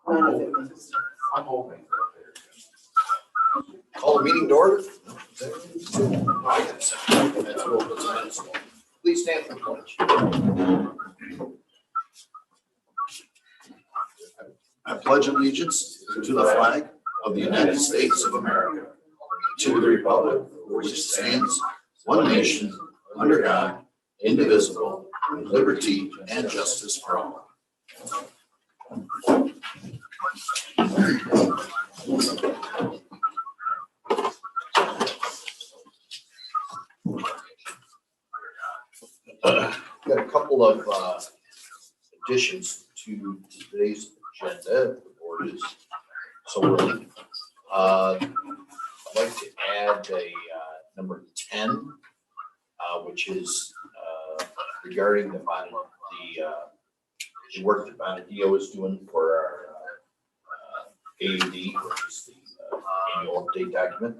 None of it makes. I'm hoping. Call the meeting to order. Please stand for the pledge. I pledge allegiance to the flag of the United States of America, to the republic which stands one nation under God, indivisible, with liberty and justice for all. Got a couple of additions to today's agenda. The board is so early. I'd like to add a number 10, which is regarding the work that Bonadio is doing for our AUD, which is the annual update document.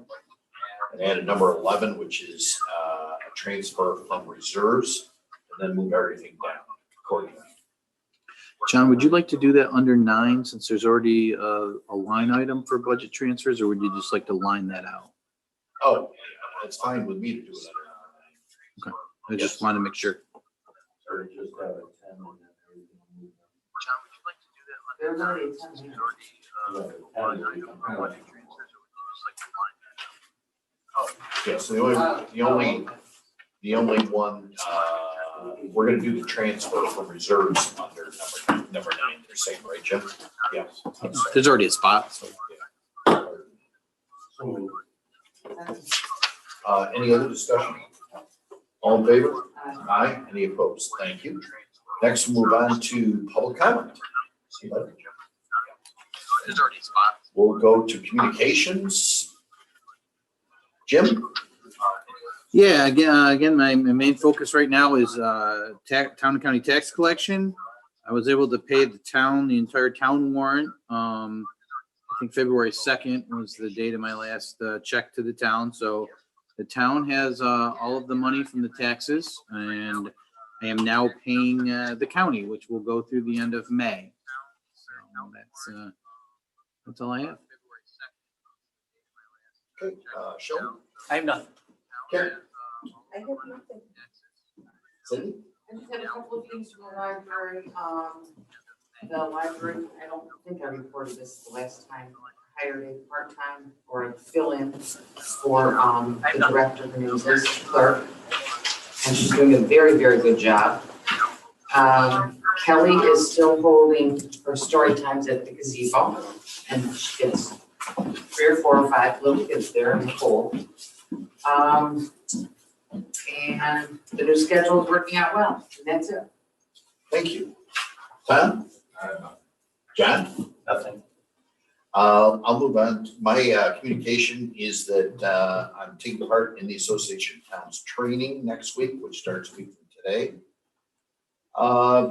And add a number 11, which is a transfer from reserves, and then move everything down accordingly. John, would you like to do that under 9 since there's already a line item for budget transfers, or would you just like to line that out? Oh, it's fine with me to do it under 9. Okay, I just want to make sure. Or just have a 10 and then everything will move down. John, would you like to do that under There's already a 10 here. Yes, the only one, we're gonna do the transfer from reserves under number 9. They're saying, right, Jim? Yes. There's already a spot, so. So Any other discussion? All in favor? Aye. Any opposed? Thank you. Next, we'll move on to public comment. There's already a spot. We'll go to communications. Jim? Yeah, again, my main focus right now is town and county tax collection. I was able to pay the entire town warrant. I think February 2nd was the date of my last check to the town. So the town has all of the money from the taxes, and I am now paying the county, which will go through the end of May. So that's all I have. Okay, Sean? I have nothing. Karen? I have nothing. Cindy? I just had a couple of things from the library. The library, I don't think I reported this the last time, hired a part-time or a fill-in for the director. Her name is Liz Clark, and she's doing a very, very good job. Kelly is still holding her story times at the gazebo, and she gets 3 or 4 or 5 little kids there in the cold. And the new schedule is working out well, and that's it. Thank you. Tom? John? nothing. I'll move on. My communication is that I'm taking part in the Association of Towns training next week, which starts a week from today.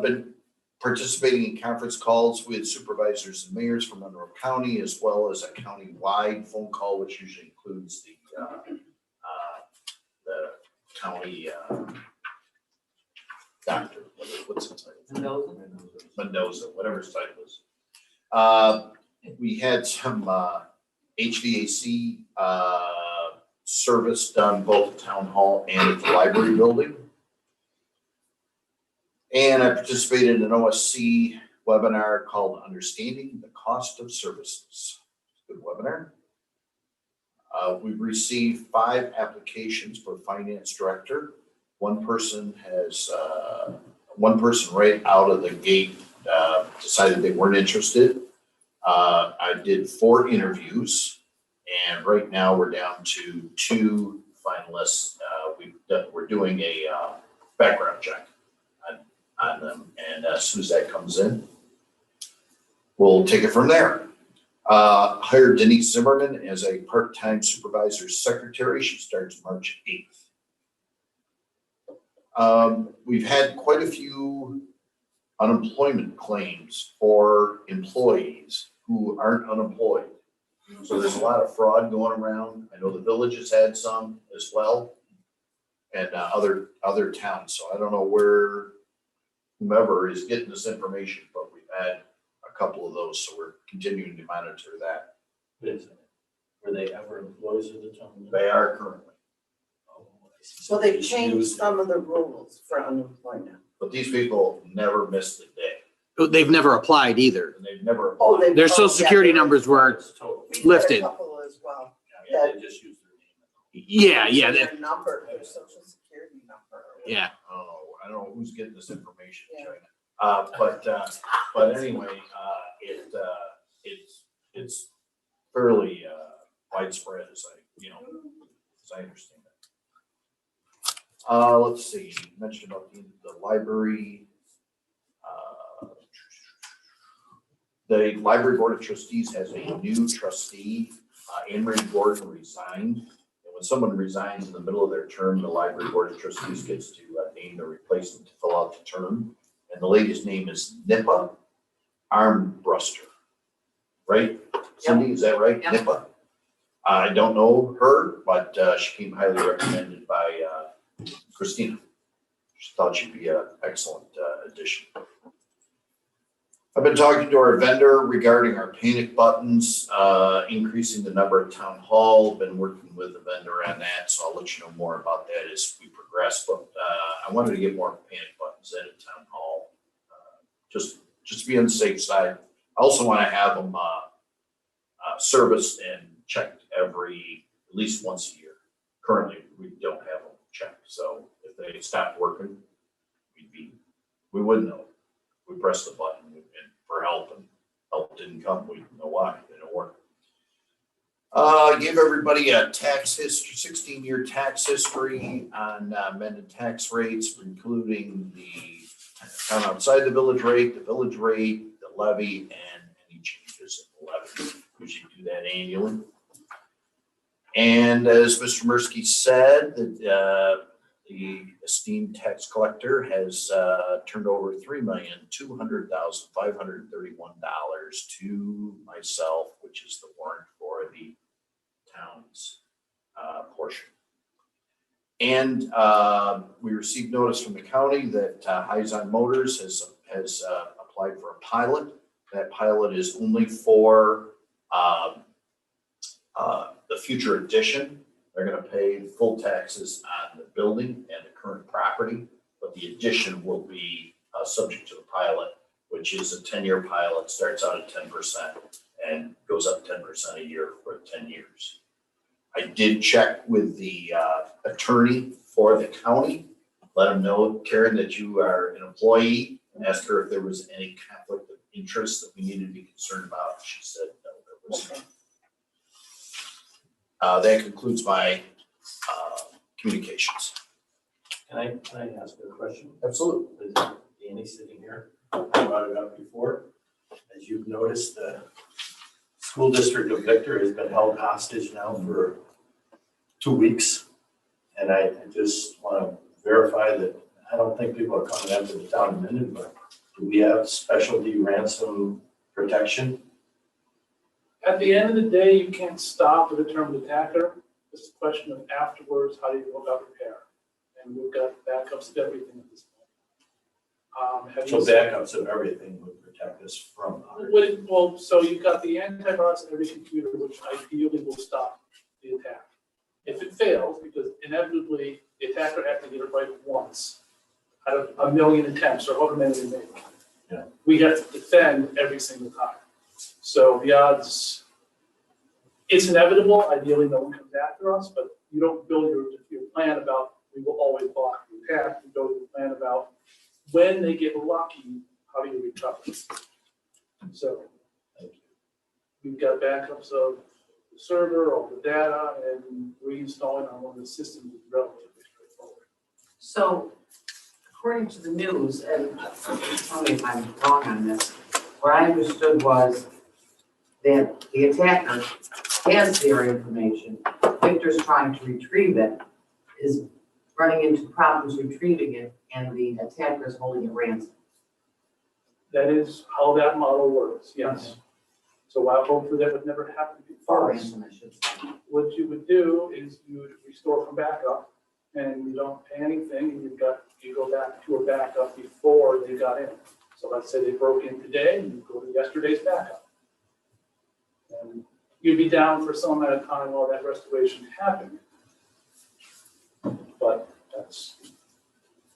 Been participating in conference calls with supervisors and mayors from Monroe County, as well as a county-wide phone call, which usually includes the county doctor, what's his title? Mendoza, whatever his title is. We had some HVAC service done both at Town Hall and at the library building. And I participated in an OSC webinar called Understanding the Cost of Services. Good webinar. We've received 5 applications for finance director. One person right out of the gate decided they weren't interested. I did 4 interviews, and right now we're down to 2 finalists. We're doing a background check on them, and as soon as that comes in, we'll take it from there. Hired Denise Zimmerman as a part-time supervisor secretary. She starts March 8th. We've had quite a few unemployment claims for employees who aren't unemployed. So there's a lot of fraud going around. I know the village has had some as well, and other towns. So I don't know where whomever is getting this information, but we've had a couple of those, so we're continuing to monitor that. Were they ever employees of the town? They are currently, Oh, I see. So they've Just changed used it. some of the rules for unemployment. but these people never missed a day, They've never applied either. and they've never. Oh, they- Their social yeah, security they're- numbers were, It's total. We had a lifted. couple as well. Yeah, they just used their name. yeah, Their number, their social security number. yeah. I don't know who's getting this information, Yeah. China. But anyway, it's fairly widespread as I understand it. Let's see, you mentioned about the library. The library board of trustees has a new trustee, Anne Marie Gordon resigned. And when someone resigns in the middle of their term, the library board of trustees gets to name the replacement to fill out the term. And the lady's name is Nippa Armbruster, right? Cindy, is that right? Yep. Nippa. I don't know her, but she came highly recommended by Christina. She thought she'd be an excellent addition. I've been talking to our vendor regarding our panic buttons, increasing the number at town hall. Been working with the vendor on that, so I'll let you know more about that as we progress. But I wanted to get more panic buttons in at town hall, just to be on the safe side. I also want to have them serviced and checked at least once a year. Currently, we don't have them checked, so if they stopped working, we wouldn't know. We press the button and for help, and help didn't come. We didn't know why. It didn't work. Give everybody a tax history, 16-year tax history on amended tax rates, including the town outside the village rate, the levy, and any changes in the levy. We should do that annually. And as Mr. Mirsky said, the esteemed tax collector has turned over $3,200,531 to myself, which is the warrant for the town's portion. And we received notice from the county that Hyzon Motors has applied for a pilot. That pilot is only for the future addition. They're gonna pay full taxes on the building and the current property, but the addition will be subject to the pilot, which is a 10-year pilot, starts out at 10% and goes up 10% a year for 10 years. I did check with the attorney for the county, let him know, Karen, that you are an employee, and asked her if there was any conflict of interest that we needed to be concerned about. She said no, there was not. That concludes my communications. Can I ask a question? Absolutely. Is Danny sitting here? I brought it up before. As you've noticed, the school district of Victor has been held hostage now for 2 weeks. And I just want to verify that I don't think people are coming after the town of Minden, but do we have specialty ransom protection? At the end of the day, you can't stop the determined attacker. It's a question of afterwards, how do you go about repair? And we've got backups of everything at this point. So backups of everything would protect us from others. Well, so you've got the antivirus in every computer, which ideally will stop the attack. If it fails, because inevitably the attacker has to get it right once out of a million attempts or however many they make. Yeah. We have to defend every single time. So the odds, it's inevitable. Ideally, no one comes after us, but you don't build your plan about we will always block the attack. You build your plan about when they get lucky, how do you recover? So we've got backups of the server, all the data, and reinstalling on one of the systems is relatively straightforward. So according to the news, and tell me if I'm wrong on this, what I understood was that the attacker has their information. Victor's trying to retrieve it, is running into problems retrieving it, and the attacker is holding it ransom. That is how that model works, yes. So I hopefully that would never happen Or before. ransom, I should say. What you would do is you would restore from backup, and you don't pay anything, and you go back to a backup before they got in. So let's say they broke in today and you go to yesterday's backup. And you'd be down for some amount of time while that restoration happened. But that's,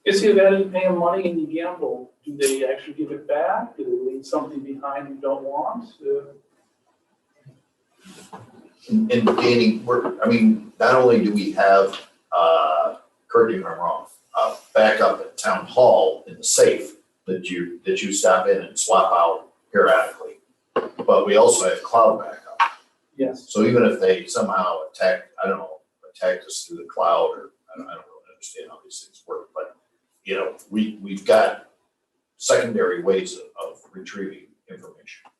it's the value of paying money and you gamble. Do they actually give it back? Do they leave something behind you don't want? And Danny, not only do we have, correct me if I'm wrong, backup at town hall in the safe that you stop in and swap out periodically, but we also have cloud backup. Yes. So even if they somehow attack us through the cloud, or I don't really understand how these things work, but we've got secondary ways of retrieving information.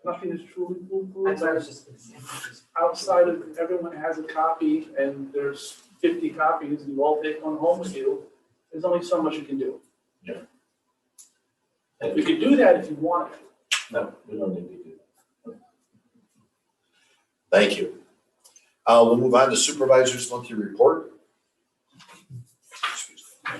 Nothing is truly foolproof. That's what I was just gonna say. Outside of everyone has a copy and there's 50 copies and you all take one home with you, there's only so much you can do. Yeah. We could do that if you wanted. No, we don't need to do that. Thank you. We'll move on to supervisor's monthly report. Excuse me.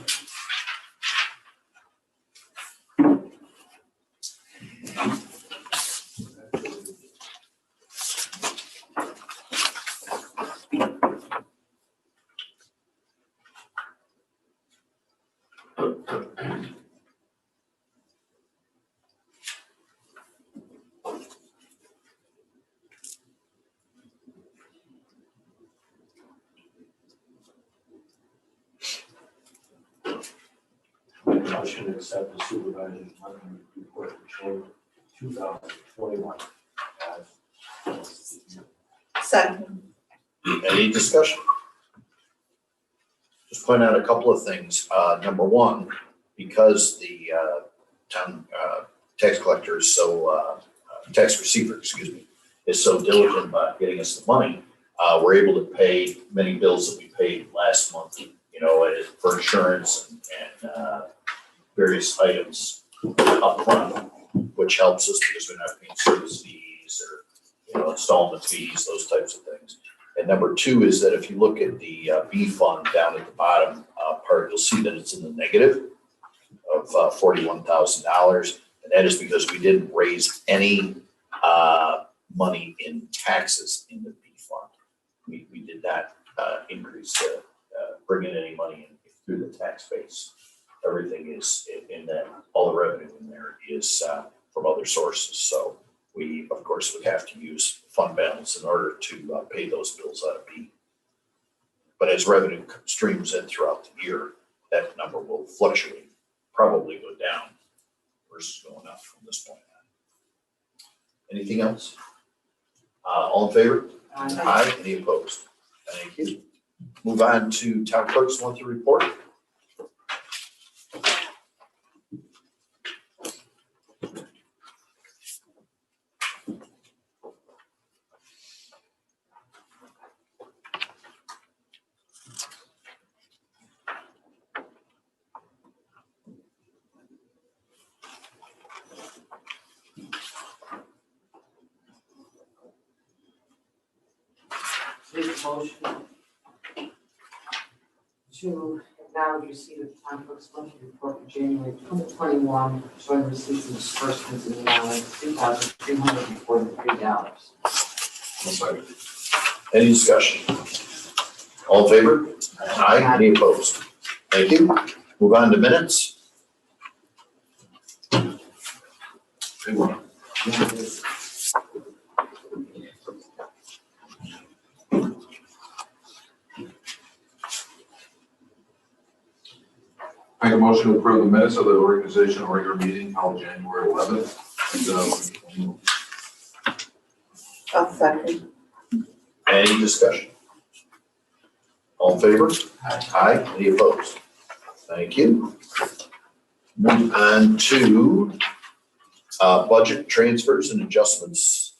Motion to accept the supervisor's monthly report for June 2021. Second. Any discussion? Just point out a couple of things. Number one, because the town tax collector is so, tax receiver, excuse me, is so diligent about getting us the money, we're able to pay many bills that we paid last month, for insurance and various items upfront, which helps us because we're not paying service fees or, installment fees, those types of things. And number two is that if you look at the B fund down at the bottom part, you'll see that it's in the negative of $41,000. And that is because we didn't raise any money in taxes in the B fund. We did not increase, bring in any money through the tax base. Everything is in that, all the revenue in there is from other sources. So we, of course, would have to use fund balance in order to pay those bills out of B. But as revenue streams in throughout the year, that number will fluctuate, probably go down versus going up from this point on. Anything else? All in favor? Aye. Any opposed? Thank you. Move on to town clerk's monthly report. Make a motion to acknowledge receipt of town clerk's monthly report for January 2021, showing receipts and disbursements in the amount of $2,343. Any discussion? All in favor? Aye. Any opposed? Thank you. Move on to minutes. Make a motion to approve the minutes of the organizational regular meeting held January 11th, 2021. I'll second. Any discussion? All in favor? Aye. Any opposed? Thank you. Move on to budget transfers and adjustments.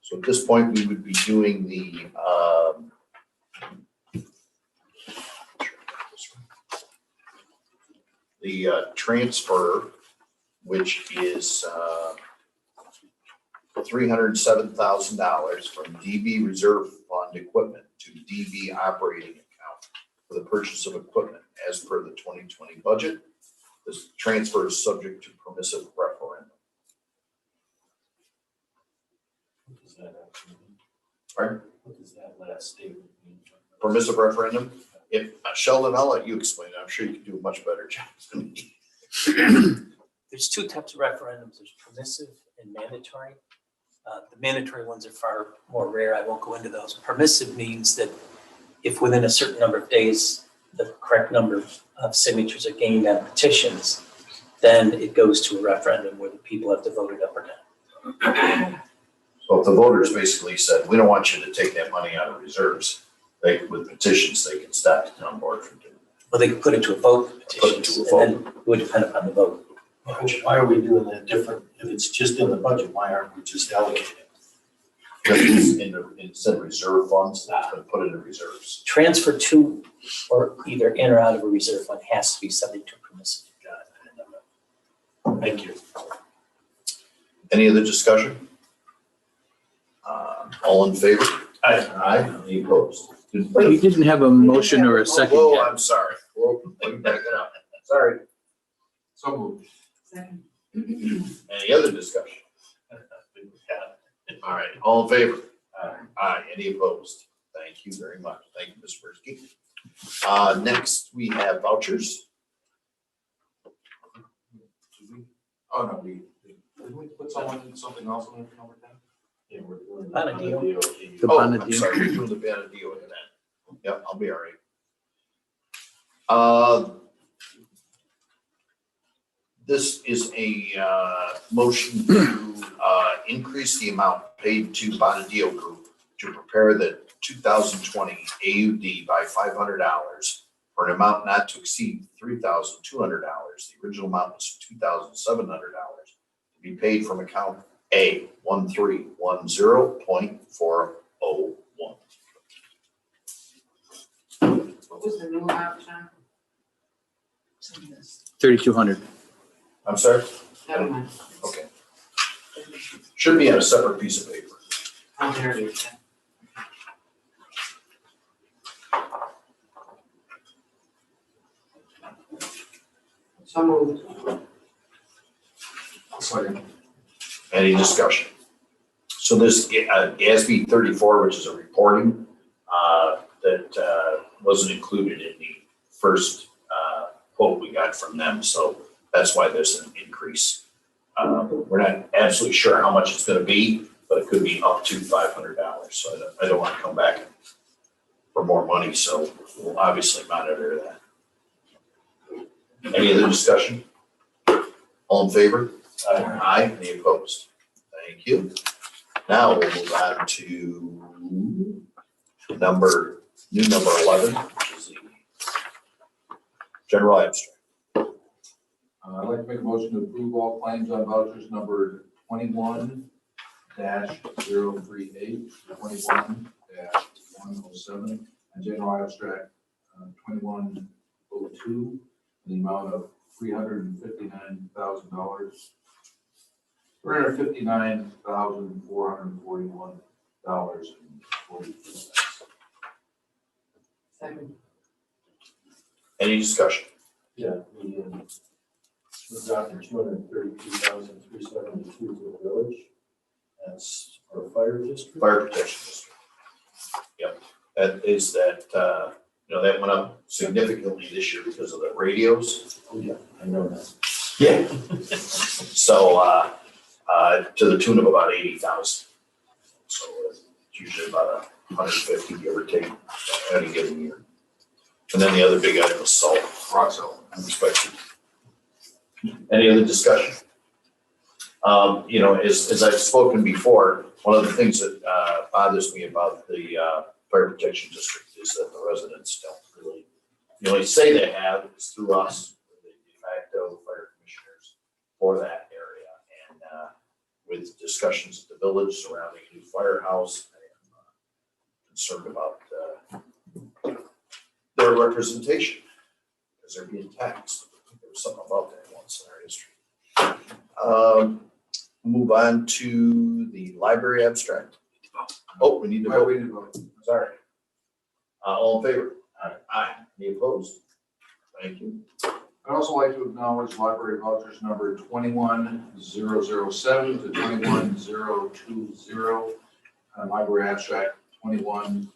So at this point, we would be doing the transfer, which is $307,000 from DB Reserve Fund equipment to DB operating account for the purchase of equipment as per the 2020 budget. This transfer is subject to permissive referendum. What does that actually mean? Pardon? What does that last statement mean? Permissive referendum? If, Sheldon, I'll let you explain it. I'm sure you can do a much better job than me. There's two types of referendums. There's permissive and mandatory. The mandatory ones are far more rare. I won't go into those. Permissive means that if within a certain number of days, the correct number of signatures are gained on petitions, then it goes to a referendum where the people have to vote it up or down. So if the voters basically said, we don't want you to take that money out of reserves, with petitions, they can stop the town board from doing that. Well, they could put it to a vote, the Put it petitions, to a and then it would depend upon the vote. Why are we doing that different? If it's just in the budget, why aren't we just allocating it? Because it's instead of reserve funds, it's been put into reserves. Transfer to or either in or out of a reserve fund has to be subject to permissive. Thank you. Any other discussion? All in favor? Aye. Any opposed? You didn't have a motion or a second Whoa, yet. I'm sorry. Whoa, let me back it up. Sorry. So moved. Second. Any other discussion? All right, all in favor? Aye. Any opposed? Thank you very much. Thank you, Ms. Persky. Next, we have vouchers. Oh, no, didn't we put something else on the number 10? Yeah, we're doing Bonadio. The Oh, I'm Bonadio. sorry, we're doing the Bonadio in that. Yep, I'll be all right. This is a motion to increase the amount paid to Bonadio Group to prepare the 2020 AUD by $500 for an amount not to exceed $3,200. The original amount was $2,700 to be paid from account A 1310.401. What was the new option? 3,200. I'm sorry? Never mind. Okay. Should be on a separate piece of paper. Oh, there it is. So moved. Second. Any discussion? So this GASB 34, which is a reporting that wasn't included in the first quote we got from them. So that's why there's an increase. We're not absolutely sure how much it's going to be, but it could be up to $500. So I don't want to come back for more money. So we'll obviously monitor that. Any other discussion? All in favor? Aye. Any opposed? Thank you. Now we'll move on to new number 11, which is the general abstract. I'd like to make a motion to approve all claims on vouchers numbered 21-038, 21-107, and general abstract 2102, in the amount of $359,000. $359,441.42. Second. Any discussion? Yeah, we're dropping 232,372 to the village. That's our fire district. Fire protection district. Yep, that is that, that went up significantly this year because of the radios. Oh, yeah, I know that. Yeah. So, to the tune of about 80,000. So it's usually about 150, give or take, any given year. And then the other big item was salt, rock salt, unexpected. Any other discussion? As I've spoken before, one of the things that bothers me about the fire protection district is that the residents don't really, the only say they have is through us, the de facto fire commissioners for that area. And with discussions at the village surrounding a new firehouse, I am concerned about their representation because they're being taxed. I think there was something about that once in our history. Move on to the library abstract. Oh, we need to vote. Sorry. All in favor? Aye. Any opposed? Thank you. I'd also like to acknowledge library vouchers number 21007 to 21020, library abstract 21-02, in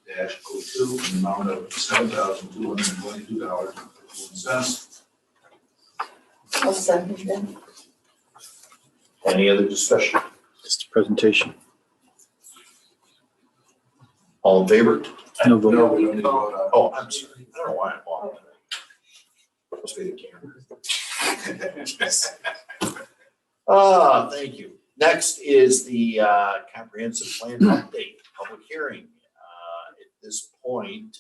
the amount of $7,222.51. I'll second that. Any other discussion? Just a presentation. All in favor? No vote. No, we don't need to vote on. Oh, I'm sorry. I don't know why I'm off. Must be the camera. Yes. Thank you. Next is the comprehensive plan update, public hearing. At this point,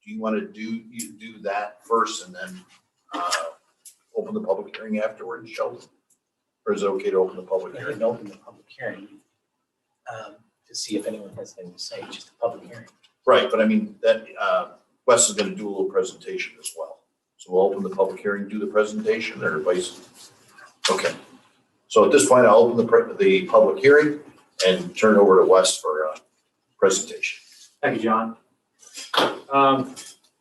do you want to do that first and then open the public hearing afterwards, Sheldon? Or is it okay to open the public Go ahead hearing? and open the public hearing to see if anyone has anything to say, just a public hearing. Right, but I mean, that, Wes is gonna do a little presentation as well. So we'll open the public hearing, do the presentation, or vice? Okay. So at this point, I'll open the public hearing and turn it over to Wes for a presentation. Thank you, John.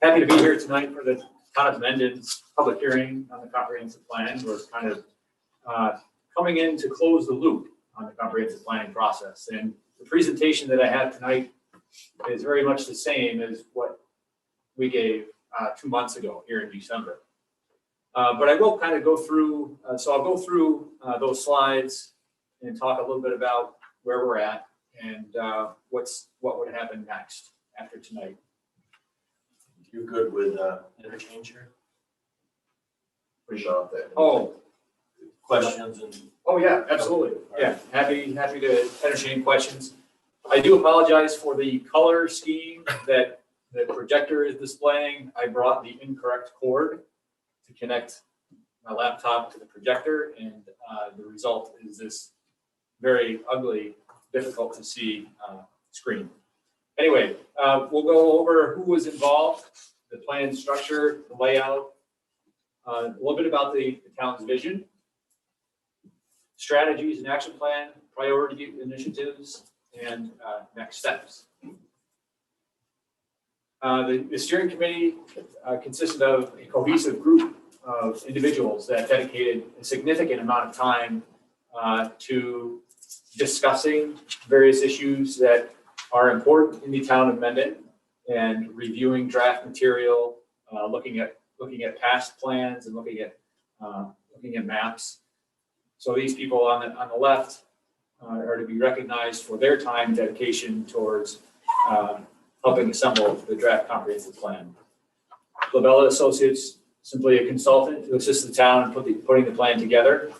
Happy to be here tonight for the Town of Mendon's public hearing on the comprehensive plan. We're kind of coming in to close the loop on the comprehensive planning process. And the presentation that I have tonight is very much the same as what we gave 2 months ago here in December. But I will kind of go through, so I'll go through those slides and talk a little bit about where we're at and what would happen next after tonight. You good with interchange here? Push off that. Oh, Questions and oh yeah, absolutely. Yeah, happy to entertain questions. I do apologize for the color scheme that the projector is displaying. I brought the incorrect cord to connect my laptop to the projector, and the result is this very ugly, difficult to see screen. Anyway, we'll go over who was involved, the plan structure, the layout, a little bit about the town's vision, strategies and action plan, priority initiatives, and next steps. The steering committee consisted of a cohesive group of individuals that dedicated a significant amount of time to discussing various issues that are important in the town of Mendon and reviewing draft material, looking at past plans and looking at maps. So these people on the left are to be recognized for their time and dedication towards helping assemble the draft comprehensive plan. Labella Associates, simply a consultant to assist the town in putting the plan together.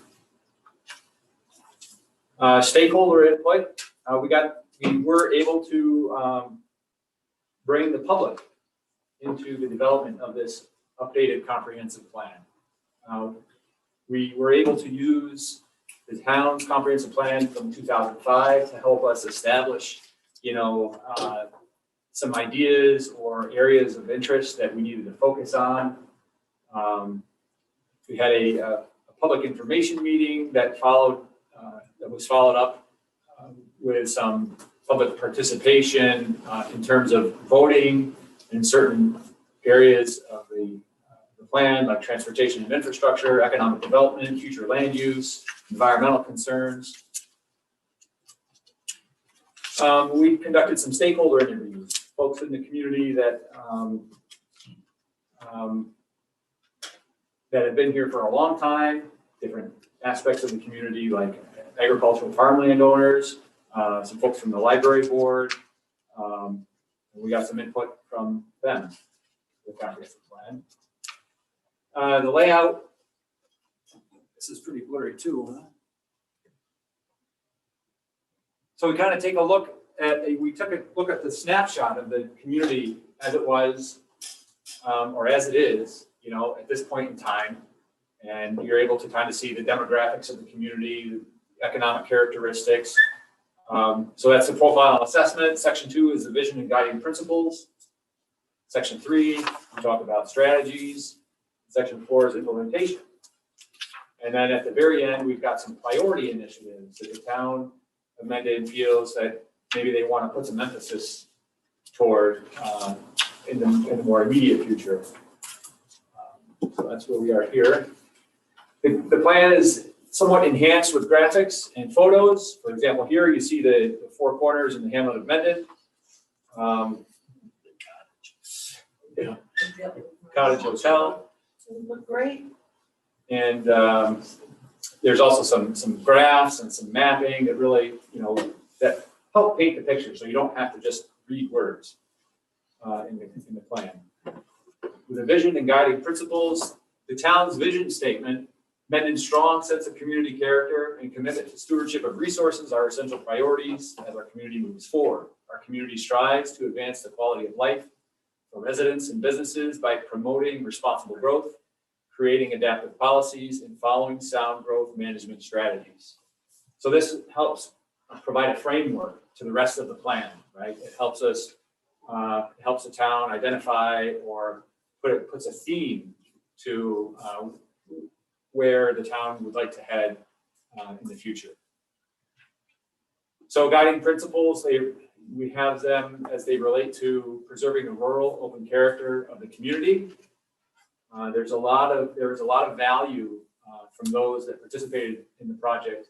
Stakeholder input, we were able to bring the public into the development of this updated comprehensive plan. We were able to use the town's comprehensive plan from 2005 to help us establish, some ideas or areas of interest that we needed to focus on. We had a public information meeting that was followed up with some public participation in terms of voting in certain areas of the plan, like transportation and infrastructure, economic development, future land use, environmental concerns. We conducted some stakeholder interviews, folks in the community that have been here for a long time, different aspects of the community like agricultural farmland owners, some folks from the library board. We got some input from them, the comprehensive plan. The layout, this is pretty blurry too, huh? So we kind of take a look at, we took a look at the snapshot of the community as it was, or as it is, at this point in time. And you're able to kind of see the demographics of the community, the economic characteristics. So that's the profile and assessment. Section 2 is the vision and guiding principles. Section 3, we talk about strategies. Section 4 is implementation. And then at the very end, we've got some priority initiatives that the town of Mendon feels that maybe they want to put some emphasis toward in the more immediate future. So that's where we are here. The plan is somewhat enhanced with graphics and photos. For example, here you see the four corners in the hamlet of Mendon. Yeah, Cottage Hotel. Look great. And there's also some graphs and some mapping that really, that help paint the picture, so you don't have to just read words in the plan. With a vision and guiding principles, the town's vision statement, Mendon's strong sense of community character and commitment to stewardship of resources are essential priorities as our community moves forward. Our community strives to advance the quality of life for residents and businesses by promoting responsible growth, creating adaptive policies, and following sound growth management strategies. So this helps provide a framework to the rest of the plan, right? It helps us, helps the town identify or puts a theme to where the town would like to head in the future. So guiding principles, we have them as they relate to preserving the rural open character of the community. There was a lot of value from those that participated in the project,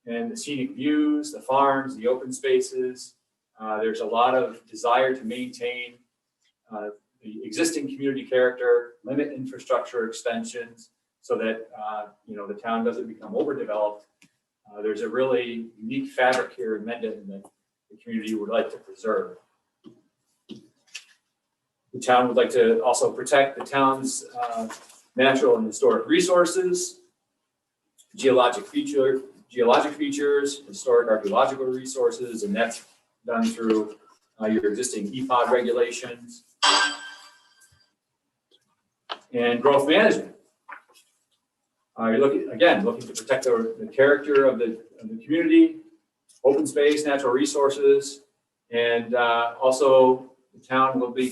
and the scenic views, the farms, the open spaces. There's a lot of desire to maintain the existing community character, limit infrastructure extensions so that the town doesn't become overdeveloped. There's a really unique fabric here in Mendon that the community would like to preserve. The town would like to also protect the town's natural and historic resources, geologic features, historic archaeological resources, and that's done through your existing EPOD regulations. And growth management. You're looking to protect the character of the community, open space, natural resources, and also the town would be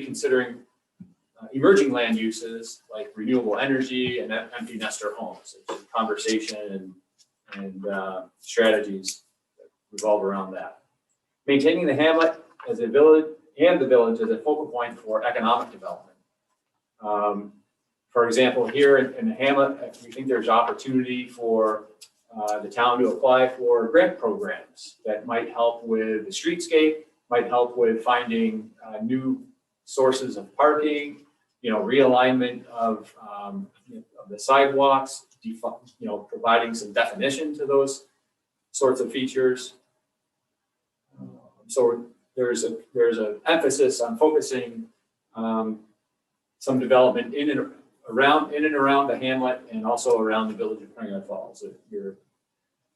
considering emerging land uses like renewable energy and empty nester homes. It's a conversation and strategies that revolve around that. Maintaining the hamlet as a village and the village as a focal point for economic development. For example, here in the hamlet, we think there's opportunity for the town to apply for grant programs that might help with the streetscape, might help with finding new sources of parking, realignment of the sidewalks, providing some definition to those sorts of features. So there's an emphasis on focusing some development in and around the hamlet and also around the village of Cunningham Falls,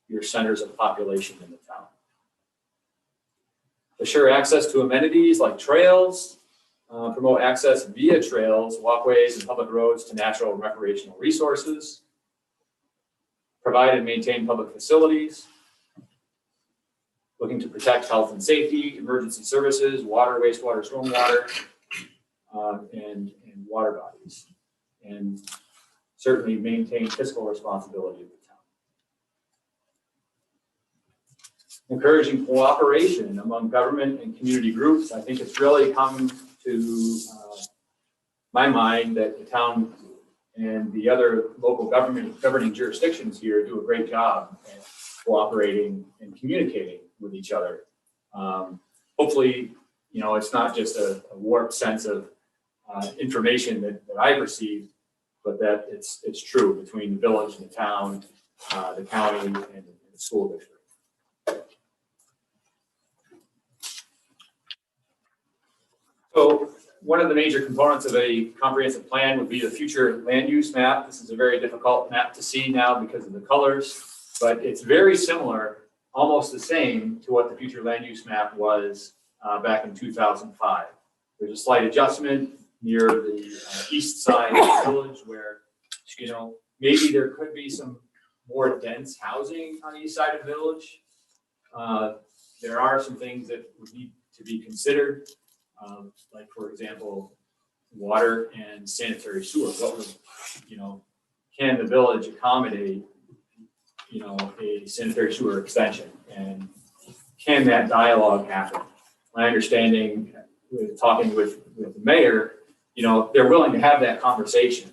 your centers of population in the town. Assure access to amenities like trails, promote access via trails, walkways, and public roads to natural and recreational resources, provide and maintain public facilities, looking to protect health and safety, emergency services, water, wastewater, stormwater, and water bodies, and certainly maintain fiscal responsibility of the town. Encouraging cooperation among government and community groups. I think it's really come to my mind that the town and the other local governing jurisdictions here do a great job at cooperating and communicating with each other. Hopefully, it's not just a warped sense of information that I perceive, but that it's true between the village and the town, the county, and the school district. So one of the major components of a comprehensive plan would be the future land use map. This is a very difficult map to see now because of the colors, but it's very similar, almost the same to what the future land use map was back in 2005. There's a slight adjustment near the east side of the village where, maybe there could be some more dense housing on the east side of the village. There are some things that would need to be considered, like, for example, water and sanitary sewer. What would, can the village accommodate, a sanitary sewer extension? And can that dialogue happen? My understanding, with talking with the mayor, they're willing to have that conversation.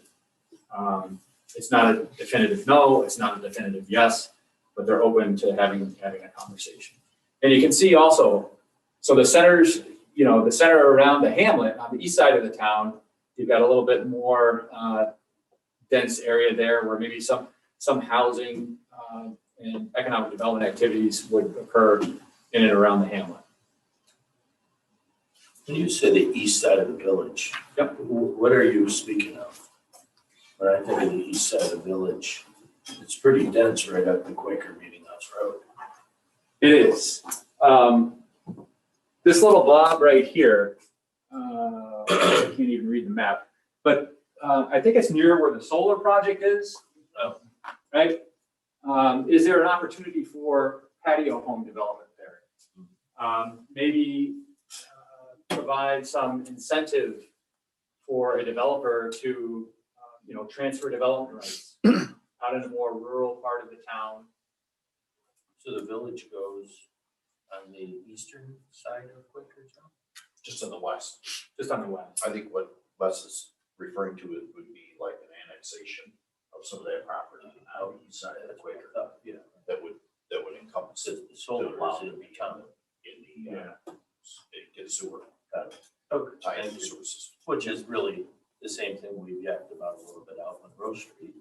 It's not a definitive no, it's not a definitive yes, but they're open to having a conversation. And you can see also, so the centers, the center around the hamlet on the east side of the town, you've got a little bit more dense area there where maybe some housing and economic development activities would occur in and around the hamlet. When you say the east side of the village. Yep. What are you speaking of? When I think of the east side of the village, it's pretty dense right up the Quaker Meeting House Road. It is. This little blob right here, I can't even read the map, but I think it's near where the solar project is. Oh. Right? Is there an opportunity for patio home development there? Maybe provide some incentive for a developer to, transfer development rights out in a more rural part of the town. So the village goes on the eastern side of Quakertown? Just on the west. Just on the west. I think what Les is referring to it would be like an annexation of some of that property out east side of the Quaker. Yeah. That would encompass it. The solar is in the town. In the, get sewer. Okay. Tie into the sewer system. Which is really the same thing we've yapped about a little bit out Monroe Street,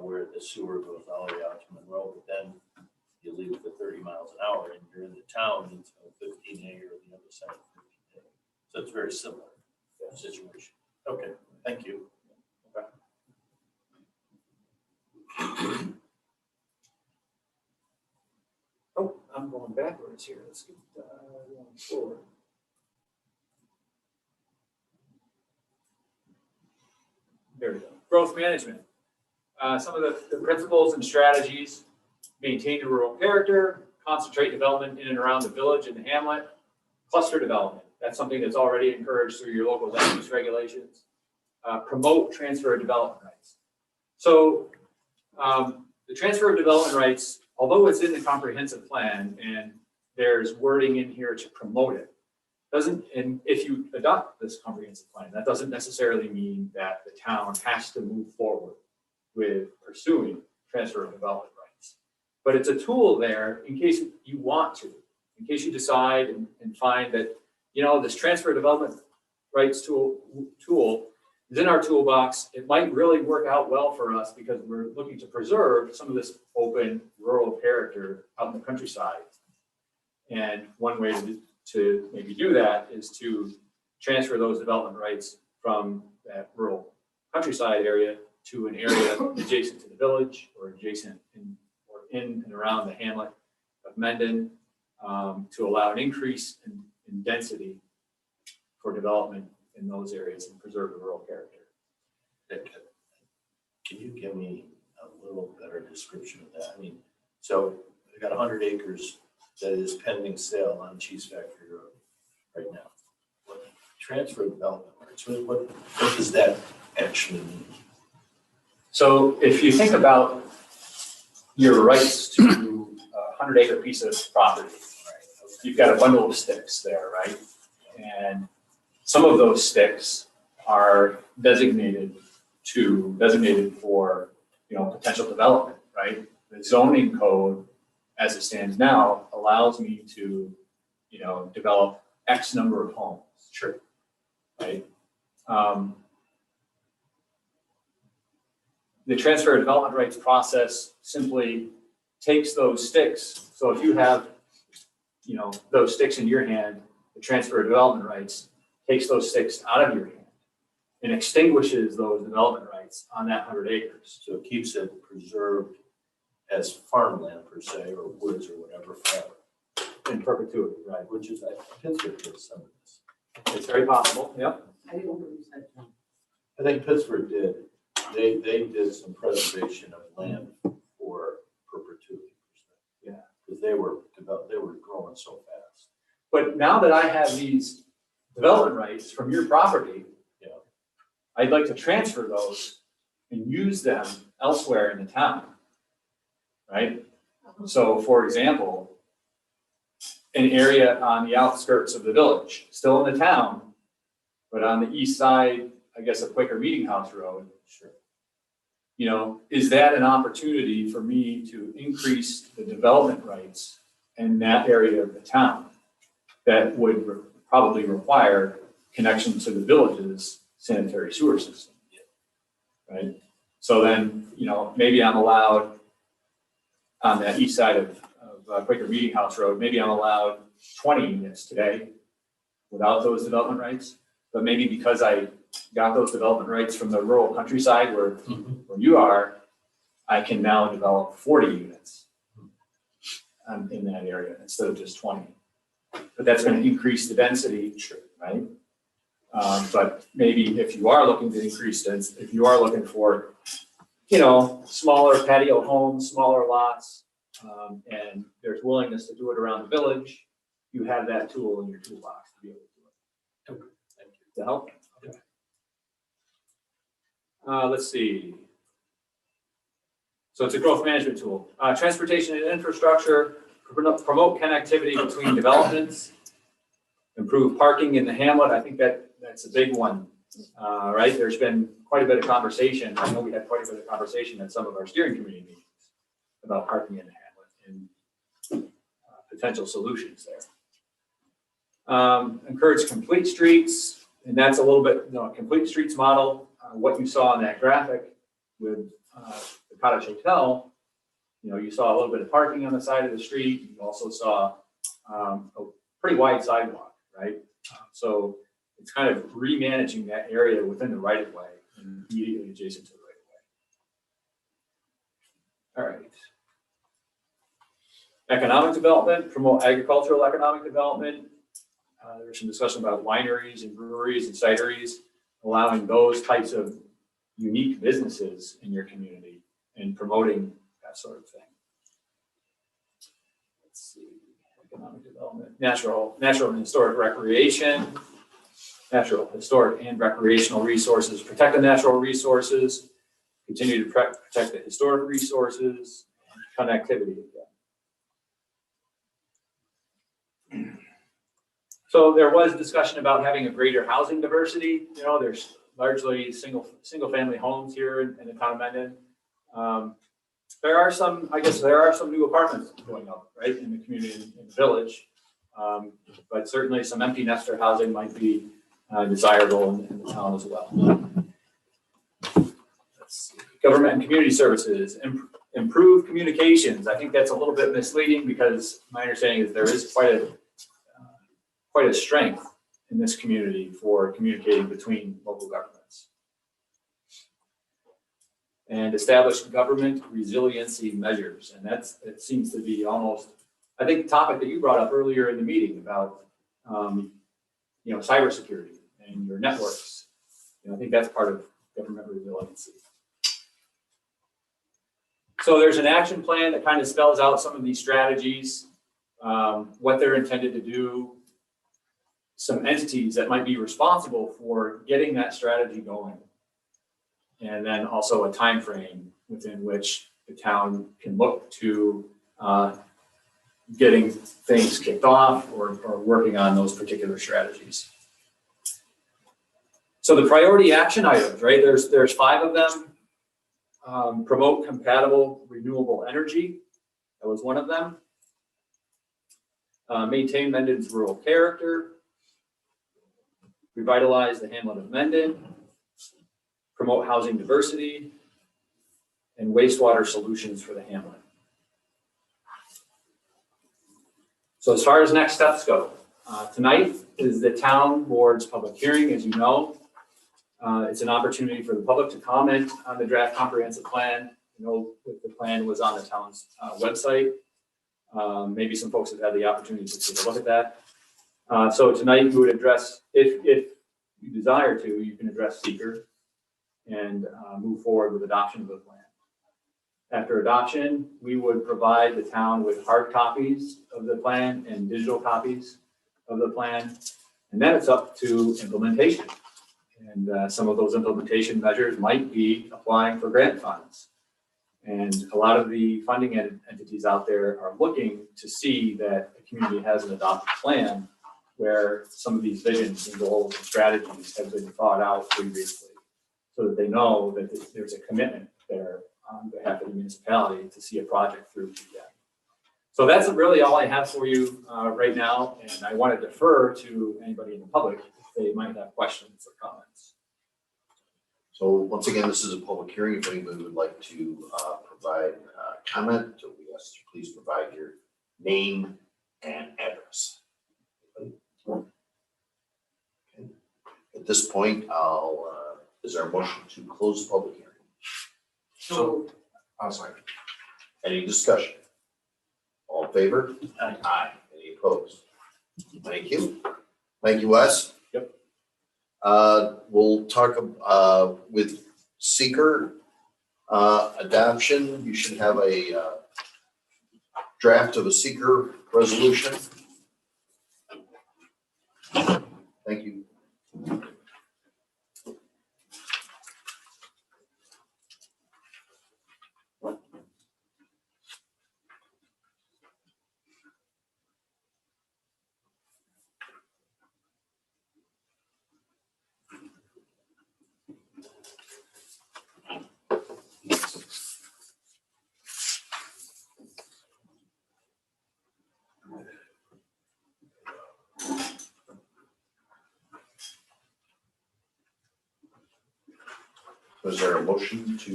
where the sewer goes all the way out to Monroe, but then you leave for 30 miles an hour and you're in the town, it's 15A or the other side of 15A. So it's very similar situation. Okay, thank you. Oh, I'm going backwards here. Let's get going forward. There we go. Growth management. Some of the principles and strategies: maintain the rural character, concentrate development in and around the village and the hamlet, cluster development. That's something that's already encouraged through your local land use regulations. Promote transfer of development rights. So the transfer of development rights, although it's in the comprehensive plan and there's wording in here to promote it, and if you adopt this comprehensive plan, that doesn't necessarily mean that the town has to move forward with pursuing transfer of development rights. But it's a tool there in case you want to, in case you decide and find that, this transfer of development rights tool is in our toolbox. It might really work out well for us because we're looking to preserve some of this open rural character out in the countryside. And one way to maybe do that is to transfer those development rights from that rural countryside area to an area adjacent to the village or adjacent in and around the hamlet of Mendon, to allow an increase in density for development in those areas and preserve the rural character. Can you give me a little better description of that? I mean, so we got 100 acres that is pending sale on Cheese Factory Road right now. What transfer of development rights, what does that actually mean? So if you think about your rights to a 100-acre piece of property, right? You've got a bundle of sticks there, right? And some of those sticks are designated for, potential development, right? The zoning code, as it stands now, allows me to, develop X number of homes. Sure. Right? The transfer of development rights process simply takes those sticks. So if you have, those sticks in your hand, the transfer of development rights takes those sticks out of your hand and extinguishes those development rights on that 100 acres. So it keeps it preserved as farmland per se, or woods or whatever forever. In perpetuity, right? Which is, I Pittsburgh did some of this. It's very possible, yep. I didn't know what you said, John. I think Pittsburgh did. They did some preservation of land for perpetuity. Yeah. Because they were growing so fast. But now that I have these development rights from your property, Yeah. I'd like to transfer those and use them elsewhere in the town, right? So for example, an area on the outskirts of the village, still in the town, but on the east side, I guess, of Quaker Meeting House Road. Sure. you know, is that an opportunity for me to increase the development rights in that area of the town that would probably require connection to the village's sanitary sewer system? Right? So then, you know, maybe I'm allowed on that east side of Quaker Meeting House Road, maybe I'm allowed 20 units today without those development rights. But maybe because I got those development rights from the rural countryside where you are, I can now develop 40 units in that area instead of just 20. But that's going to increase the density, right? But maybe if you are looking to increase density, if you are looking for, you know, smaller patio homes, smaller lots, and there's willingness to do it around the village, you have that tool in your toolbox to be able to do it. To help? Okay. Let's see. So it's a growth management tool. Transportation and infrastructure, promote connectivity between developments, improve parking in the hamlet. I think that's a big one, right? There's been quite a bit of conversation. I know we had quite a bit of conversation at some of our steering committee meetings about parking in the hamlet and potential solutions there. Encourage complete streets. And that's a little bit, you know, a complete streets model, what you saw in that graphic with the Cottage Hotel, you know, you saw a little bit of parking on the side of the street. You also saw a pretty wide sidewalk, right? So it's kind of remanaging that area within the right of way and immediately adjacent to the right of way. All right. Economic development, promote agricultural economic development. There's some discussion about wineries and breweries and cideries, allowing those types of unique businesses in your community and promoting that sort of thing. Let's see, economic development, natural and historic recreation, natural, historic, and recreational resources, protect the natural resources, continue to protect the historic resources, and connectivity again. So there was discussion about having a greater housing diversity. You know, there's largely single family homes here in the town of Mendon. There are some new apartments going up, right, in the community, in the village. But certainly some empty nester housing might be desirable in the town as well. Let's see. Government and community services, improve communications. I think that's a little bit misleading because my understanding is there is quite a strength in this community for communicating between local governments. And establish government resiliency measures. And it seems to be almost, I think, the topic that you brought up earlier in the meeting about, you know, cybersecurity and your networks. You know, I think that's part of government resiliency. So there's an action plan that kind of spells out some of these strategies, what they're intended to do, some entities that might be responsible for getting that strategy going. And then also a time frame within which the town can look to getting things kicked off or working on those particular strategies. So the priority action items, right? There's 5 of them. Promote compatible renewable energy. That was one of them. Maintain Mendon's rural character. Revitalize the hamlet of Mendon, promote housing diversity, and wastewater solutions for the hamlet. So as far as next steps go, tonight is the town board's public hearing, as you know. It's an opportunity for the public to comment on the draft comprehensive plan. You know, the plan was on the town's website. Maybe some folks have had the opportunity to take a look at that. So tonight you would address, if you desire to, you can address seeker and move forward with adoption of the plan. After adoption, we would provide the town with hard copies of the plan and digital copies of the plan. And then it's up to implementation. And some of those implementation measures might be applying for grant funds. And a lot of the funding entities out there are looking to see that the community has an adopted plan where some of these visions and goals and strategies have been thought out previously, so that they know that there's a commitment there on behalf of the municipality to see a project through to the end. So that's really all I have for you right now, and I want to defer to anybody in the public if they might have questions or comments. So once again, this is a public hearing. If anybody would like to provide comment, we ask you please provide your name and address. Okay. At this point, is there a motion to close the public hearing? So, I'm sorry. Any discussion? All in favor? Aye. Any opposed? Thank you. Thank you, Wes. Yep. We'll talk with seeker adoption. You should have a draft of a seeker resolution. Thank you. Was there a motion to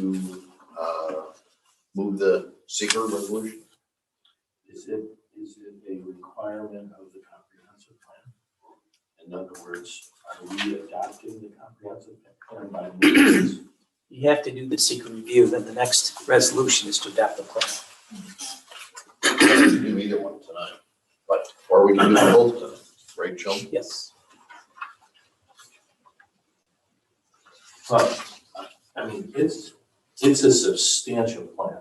move the seeker resolution? Is it a requirement of the comprehensive plan? In other words, are we adopting the comprehensive plan by moving this? You have to do the secret review, then the next resolution is to adopt the plan. We can do either one tonight, but, or we can do both tonight, right, Joe? Yes. But, I mean, it's a substantial plan.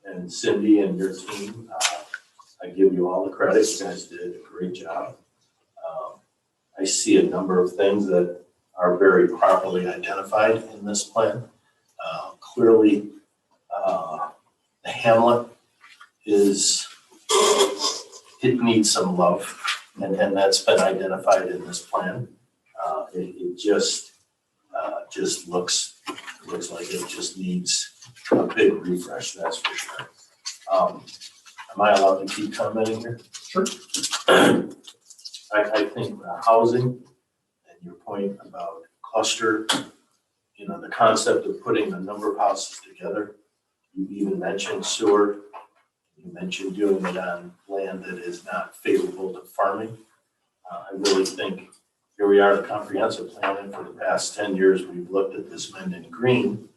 And Cindy and your team, I give you all the credit. You guys did a great job. I see a number of things that are very properly identified in this plan. Clearly, the hamlet it needs some love, and that's been identified in this plan. It just looks like it just needs a big refresh, that's for sure. Am I allowed to keep commenting here? Sure. I think housing and your point about cluster, the concept of putting a number of houses together. You even mentioned sewer. You mentioned doing it on land that is not favorable to farming. I really think here we are, the comprehensive plan, and for the past 10 years, we've looked at this Mendon Green.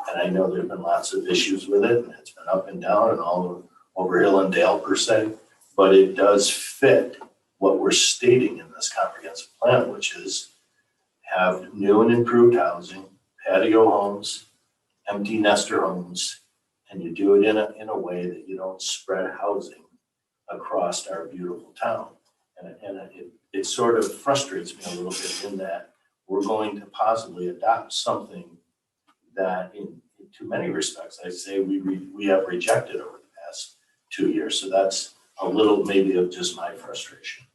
And I know there've been lots of issues with it, and it's been up and down and all over hill and dale per se, but it does fit what we're stating in this comprehensive plan, which is have new and improved housing, patio homes, empty nester homes, and you do it in a way that you don't spread housing across our beautiful town. And it sort of frustrates me a little bit in that we're going to possibly adopt something that in too many respects, I'd say we have rejected over the past 2 years. So that's a little maybe of just my frustration.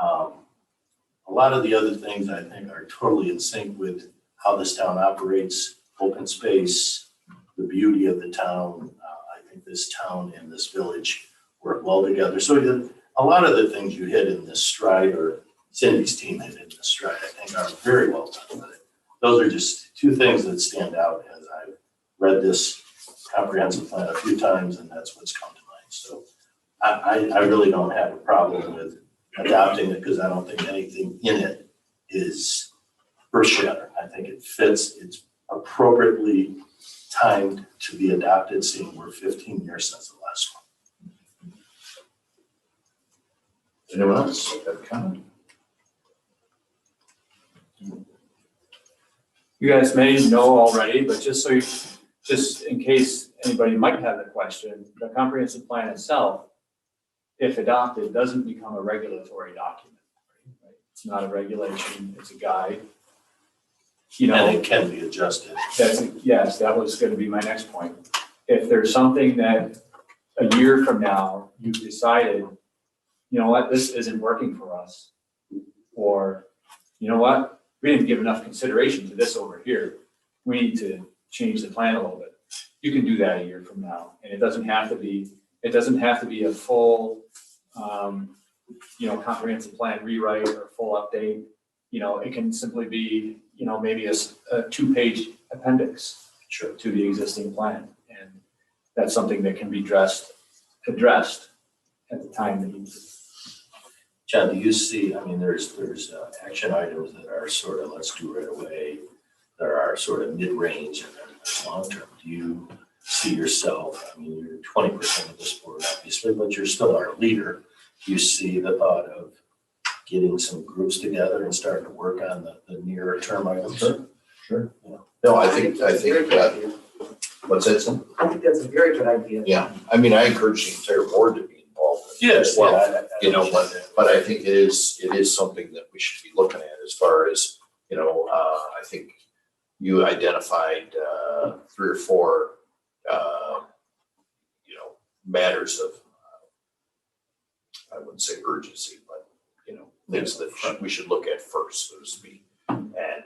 A lot of the other things I think are totally in sync with how this town operates, open space, the beauty of the town. I think this town and this village work well together. So a lot of the things you hit in this stride, or Cindy's team hit in this stride, I think are very well done with it. Those are just two things that stand out as I've read this comprehensive plan a few times, and that's what's come to mind. So I really don't have a problem with adopting it because I don't think anything in it is earth-shattering. I think it fits, it's appropriately timed to be adopted, seeing we're 15 years since the last one. Anyone else have a comment? You guys may know already, but just in case anybody might have a question, the comprehensive plan itself, if adopted, doesn't become a regulatory document. Right? It's not a regulation, it's a guide. And it can be adjusted. Yes, that was going to be my next point. If there's something that a year from now, you've decided, you know what, this isn't working for us, or you know what, we didn't give enough consideration to this over here, we need to change the plan a little bit. you can do that a year from now. And it doesn't have to be a full, comprehensive plan rewrite or full update. It can simply be, maybe a 2-page appendix to the existing plan. And that's something that can be addressed at the time that you. John, do you see, there's action items that are sort of, let's do right away. There are sort of mid-range and then long-term. Do you see yourself, you're 20% of this board, obviously, but you're still our leader. Do you see the thought of getting some groups together and starting to work on the nearer term items? Sure. No, I think, what's that, son? I think that's a very good idea. Yeah, I encourage the entire board to be involved in it as well. But I think it is something that we should be looking at as far as, I think you identified 3 or 4, matters of, I wouldn't say urgency, but, things that we should look at first, so to speak. And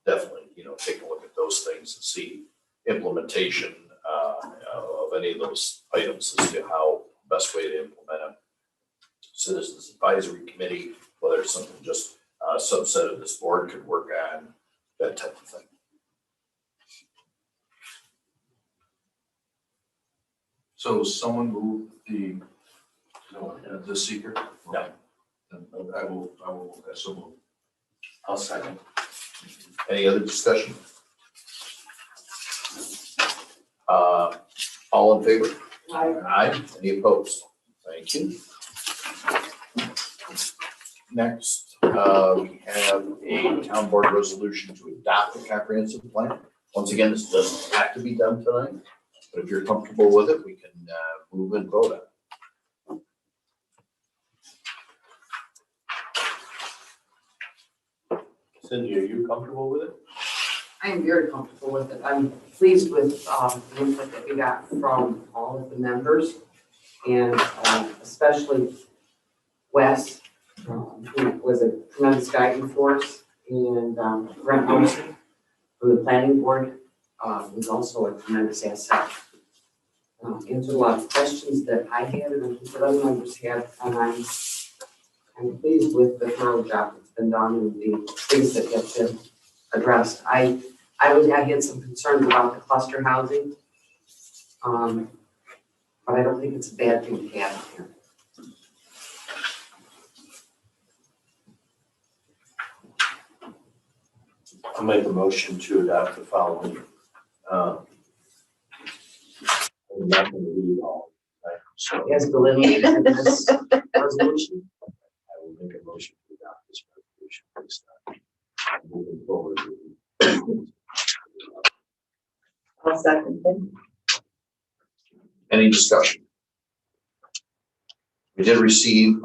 definitely, take a look at those things and see implementation of any of those items as to how best way to implement them. Citizens Advisory Committee, whether it's something just a subset of this board could work on, that type of thing. So someone moved the seeker? No. Then I will, so move. I'll second. Any other discussion? All in favor? Aye. Any opposed? Thank you. Next, we have a town board resolution to adopt a comprehensive plan. Once again, this doesn't have to be done tonight, but if you're comfortable with it, we can move and vote on it. Cindy, are you comfortable with it? I am very comfortable with it. I'm pleased with the input that we got from all of the members and especially Wes, who was a tremendous guiding force, and Brent Wilson from the planning board was also a tremendous asset. Answered a lot of questions that I had and that other members had, and I'm pleased with the thorough job that's been done and the things that have been addressed. I had some concerns about the cluster housing, but I don't think it's a bad thing to have here. I'll make a motion to adopt the following. I'm not going to read it all, right? So As delineated in this resolution. I will make a motion to adopt this resolution based on moving forward. I'll second it. Any discussion? We did receive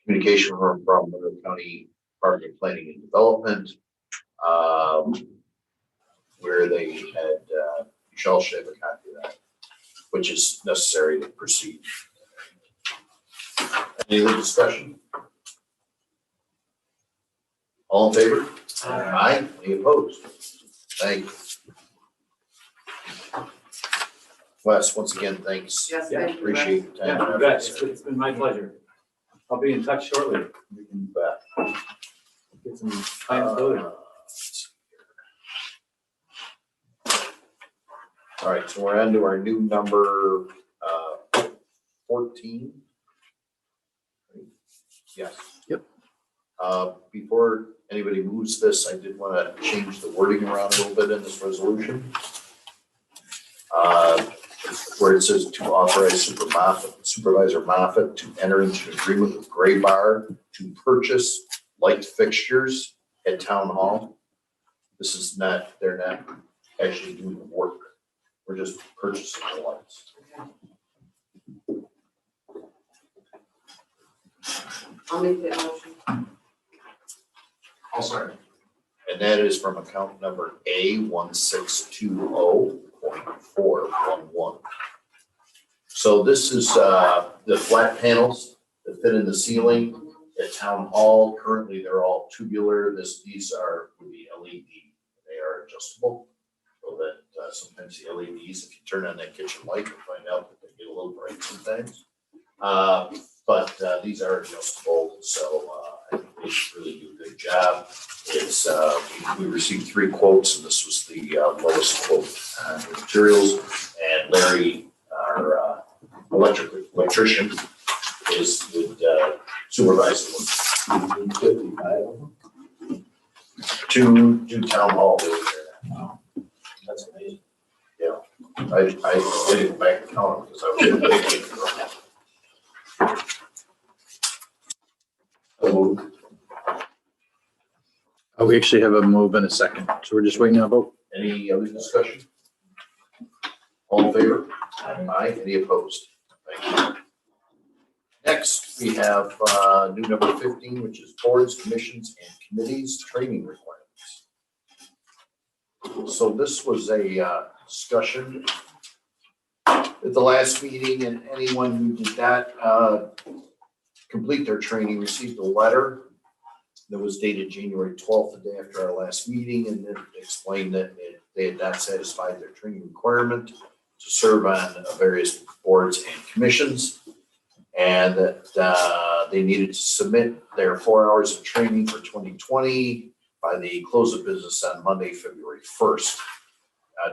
communication from Monroe County Department of Planning and Development, where they had, Michelle should have a copy of that, which is necessary to proceed. Any other discussion? All in favor? Aye. Any opposed? Thank you. Wes, once again, thanks. Yes, Yeah, thank you. Appreciate the time. Yeah, you bet. It's been my pleasure. I'll be in touch shortly. We can get some plans loaded. All right, so we're on to our new number 14. Yes. Yep. Before anybody moves this, I did want to change the wording around a little bit in this resolution. Where it says to authorize Supervisor Moffett to enter into an agreement with Gray Bar to purchase light fixtures at Town Hall. This is not, they're not actually doing the work. We're just purchasing the lights. I'll make that motion. I'll second. And that is from account number A1620.411. So this is the flat panels that fit in the ceiling at Town Hall. Currently, they're all tubular. These would be LED. They are adjustable so that sometimes the LEDs, if you turn on that kitchen light, you'll find out that they get a little bright sometimes. But these are adjustable, so I think they really do a good job. It's, we received 3 quotes, and this was the lowest quote on the materials. And Larry, our electrician, would supervise them. 55 of them. To town hall. Wow. That's amazing. I didn't back count because I was. We actually have a move and a second, so we're just waiting on a vote. Any other discussion? All in favor? Aye. Any opposed? Thank you. Next, we have new number 15, which is boards, commissions, and committees training requirements. So this was a discussion at the last meeting, and anyone who did not complete their training received a letter that was dated January 12th, the day after our last meeting, and it explained that they had not satisfied their training requirement to serve on various boards and commissions, and that they needed to submit their 4 hours of training for 2020 by the close of business on Monday, February 1st,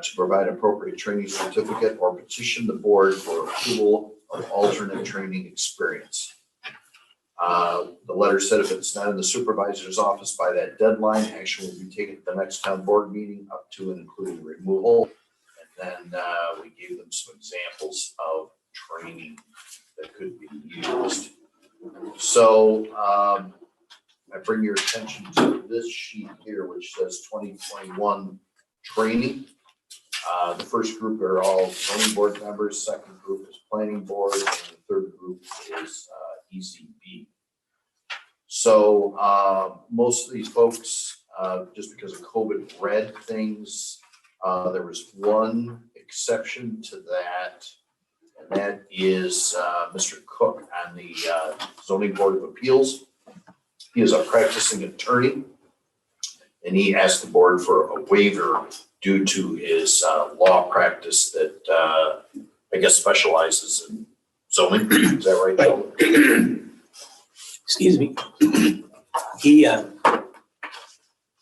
to provide appropriate training certificate or petition the board for approval of alternate training experience. The letter said if it's not in the supervisor's office by that deadline, action will be taken at the next town board meeting up to and including removal. And then we gave them some examples of training that could be used. So I bring your attention to this sheet here, which says 2021 training. The first group are all zoning board members, second group is planning board, and the third group is ECB. So most of these folks, just because of COVID, read things. There was one exception to that, and that is Mr. Cook on the Zoning Board of Appeals. He is a practicing attorney, and he asked the board for a waiver due to his law practice that I guess specializes in zoning. Is that right, Joe? Excuse me. He, a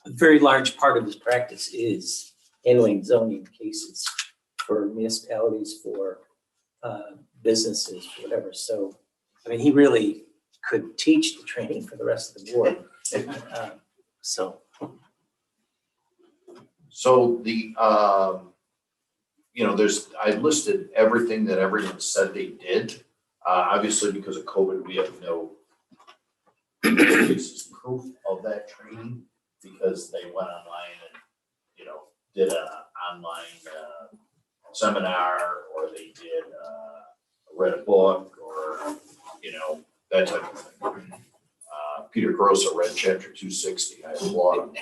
very large part of his practice is handling zoning cases for municipalities, for businesses, whatever. So, I mean, he really could teach the training for the rest of the board. So the, I listed everything that everyone said they did. Obviously, because of COVID, we have no proof of that training because they went online and, did an online seminar, or they did read a book, or, that type of thing. Peter Grosso read chapter 260. I applaud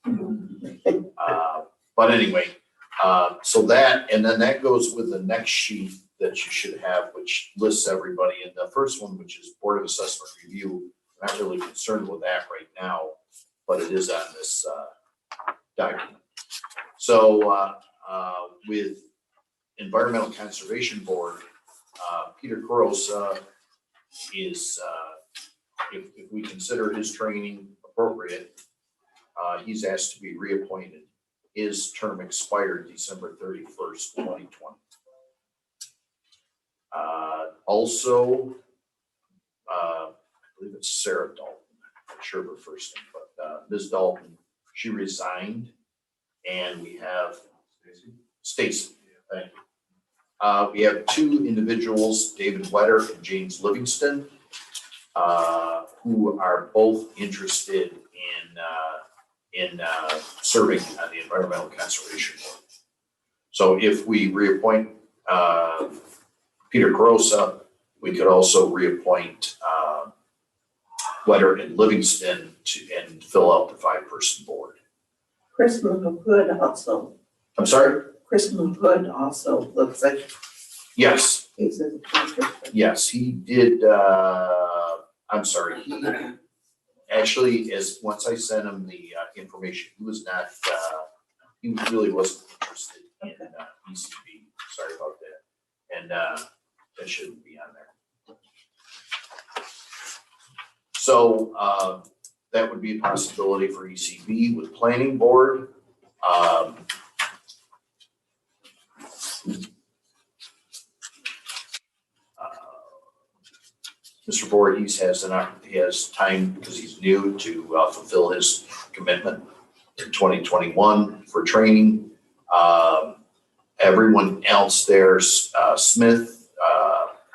him. But anyway, so that, and then that goes with the next sheet that you should have, which lists everybody. And the first one, which is Board of Assessment Review, I'm not really concerned with that right now, but it is on this document. So with Environmental Conservation Board, Peter Grosso is, if we consider his training appropriate, he's asked to be reappointed. His term expired December 31st, 2020. Also, I believe it's Sarah Dalton, I'm not sure of her first name, but Ms. Dalton, she resigned, and we have Stacy. Thank you. We have 2 individuals, David Wetter and James Livingston, who are both interested in serving on the Environmental Conservation Board. So if we reappoint Peter Grosso, we could also reappoint Wetter and Livingston and fill out the 5-person board. Chris Hood also, I'm sorry? Chris Hood also looks like Yes, he's in the yes, he did. I'm sorry, he actually, once I sent him the information, he was not, he really wasn't interested in ECB. Sorry about that. And that shouldn't be on there. So that would be a possibility for ECB with planning board. Mr. Voorhees he has time because he's new to fulfill his commitment in 2021 for training. Everyone else there, Smith,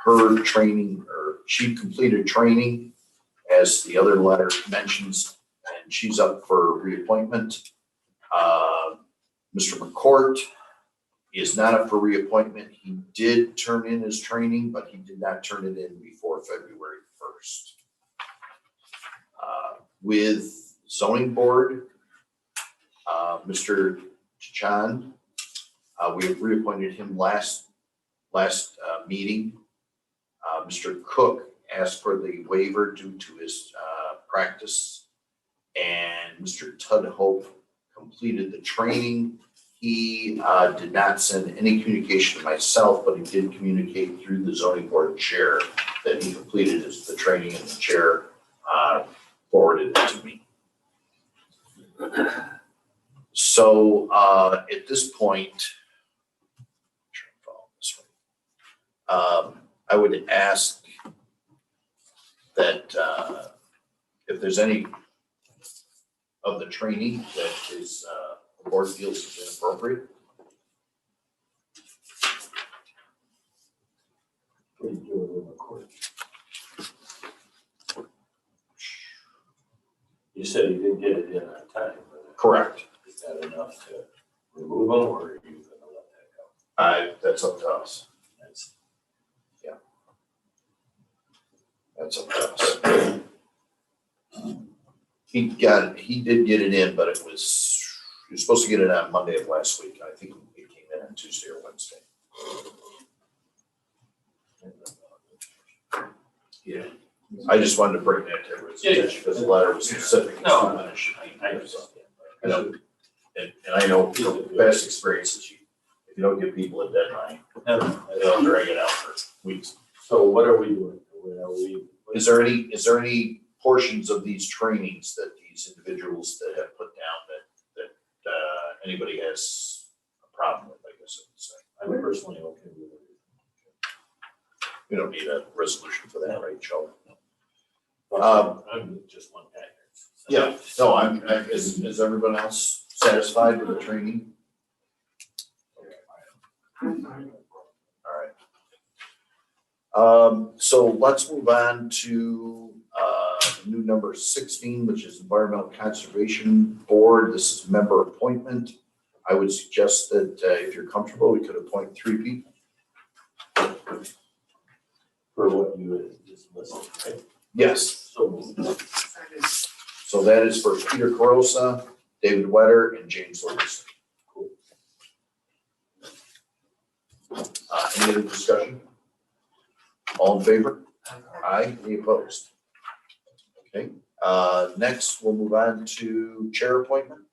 her training, or she completed training as the other letter mentions, and she's up for reappointment. Mr. McCourt is not up for reappointment. He did turn in his training, but he did not turn it in before February 1st. With zoning board, Mr. Chan, we reappointed him last meeting. Mr. Cook asked for the waiver due to his practice, and Mr. Tudhope completed the training. He did not send any communication to myself, but he did communicate through the zoning board chair that he completed the training, and the chair forwarded it to me. So at this point, I would ask that if there's any of the training that is the board feels is inappropriate. What are you doing with McCourt? You said you didn't get it in on time, but Correct. is that enough to remove them, or are you gonna let that go? That's up to us. That's- That's up to us. He did get it in, but he was supposed to get it on Monday of last week. I think it came in on Tuesday or Wednesday. Yeah. I just wanted to bring that to everyone's attention because the letter was specific. No, when it should be. I understand. I know, and I know, past experiences, if you don't give people a deadline, they'll drag it out for weeks. So what are we doing? Are we? Is there any portions of these trainings that these individuals that have put down that anybody has a problem with, I guess I would say? I'm personally okay with it. We don't need a resolution for that, right, Joe? I'm just one guy. Yeah, no, is everyone else satisfied with the training? All right. So let's move on to new number 16, which is Environmental Conservation Board. This is member appointment. I would suggest that if you're comfortable, we could appoint 3 people. For what you had just listed, right? Yes. So moved. So that is for Peter Carosa, David Wetter, and James Livingston. Any other discussion? All in favor? Aye. Any opposed? Okay, next we'll move on to chair appointment.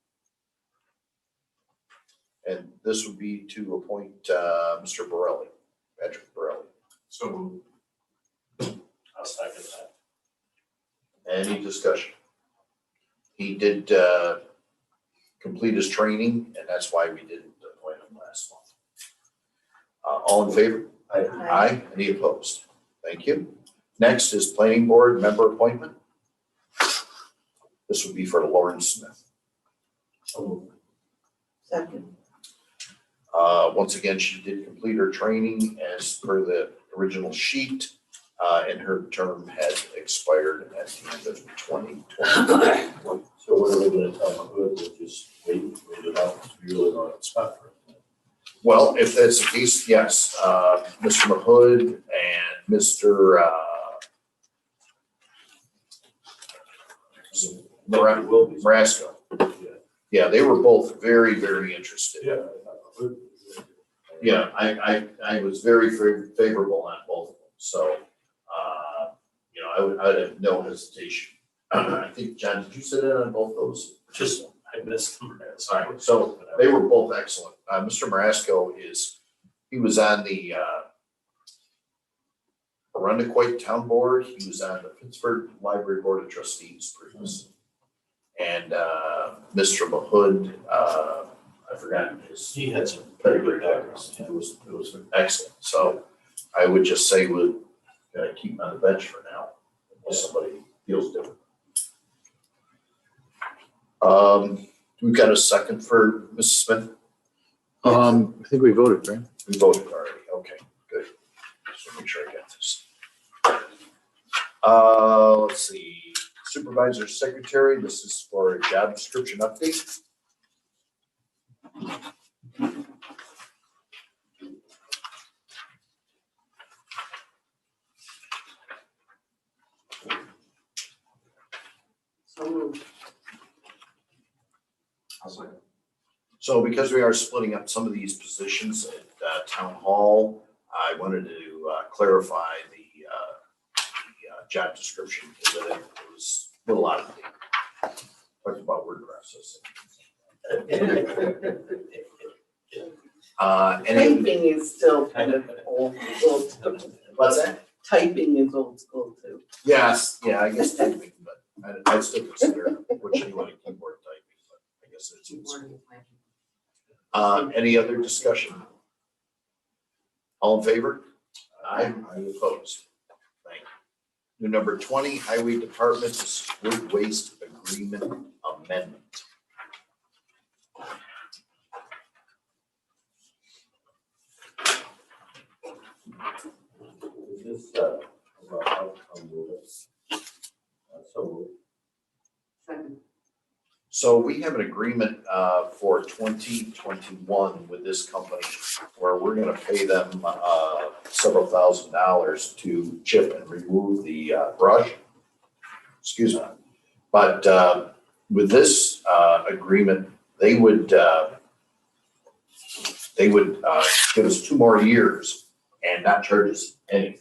And this would be to appoint Mr. Borelli, Patrick Borelli. So moved. I'll second that. Any discussion? He did complete his training, and that's why we didn't appoint him last month. All in favor? Aye. Aye. Any opposed? Thank you. Next is planning board member appointment. This would be for Lauren Smith. So moved. Second. Once again, she did complete her training as per the original sheet, and her term had expired at the end of 2020. So what are we gonna tell them? We'll just wait it out. We really don't have a spot for it. Well, if that's the case, yes, Mr. Mahood and Mr. Marasco. Yeah, they were both very, very interested. Yeah. Yeah, I was very favorable on both of them, so, I would have no hesitation. I think, John, did you sit in on both those? Just I missed them. Sorry, so they were both excellent. Mr. Marasco he was on the Arundequoit Town Board, he was on the Pittsburgh Library Board of Trustees previously. And Mr. Mahood, I forgot his. He had some pretty good background. It was excellent, so I would just say we'll keep him on the bench for now, unless somebody feels different. We've got a second for Mrs. Smith. I think we voted, right? We voted already, okay, good. Just want to make sure I got this. Let's see, supervisor secretary, this is for a job description update. So moved. So because we are splitting up some of these positions at town hall, I wanted to clarify the job description because it was a little out of date. Talked about word processing. Any, Typing is still kind of old school. what's that? Typing is old school too. Yes, yeah, I guess typing, but I still consider which you want to keyboard typing, but I guess it's. Any other discussion? All in favor? Aye. Any opposed? Thank you. New number 20, Highway Department Split Waste Agreement Amendment. Is this, about how come so Second. So we have an agreement for 2021 with this company where we're gonna pay them several $1,000s to chip and remove the brush. Excuse me. But with this agreement, they would give us 2 more years and not charge us anything.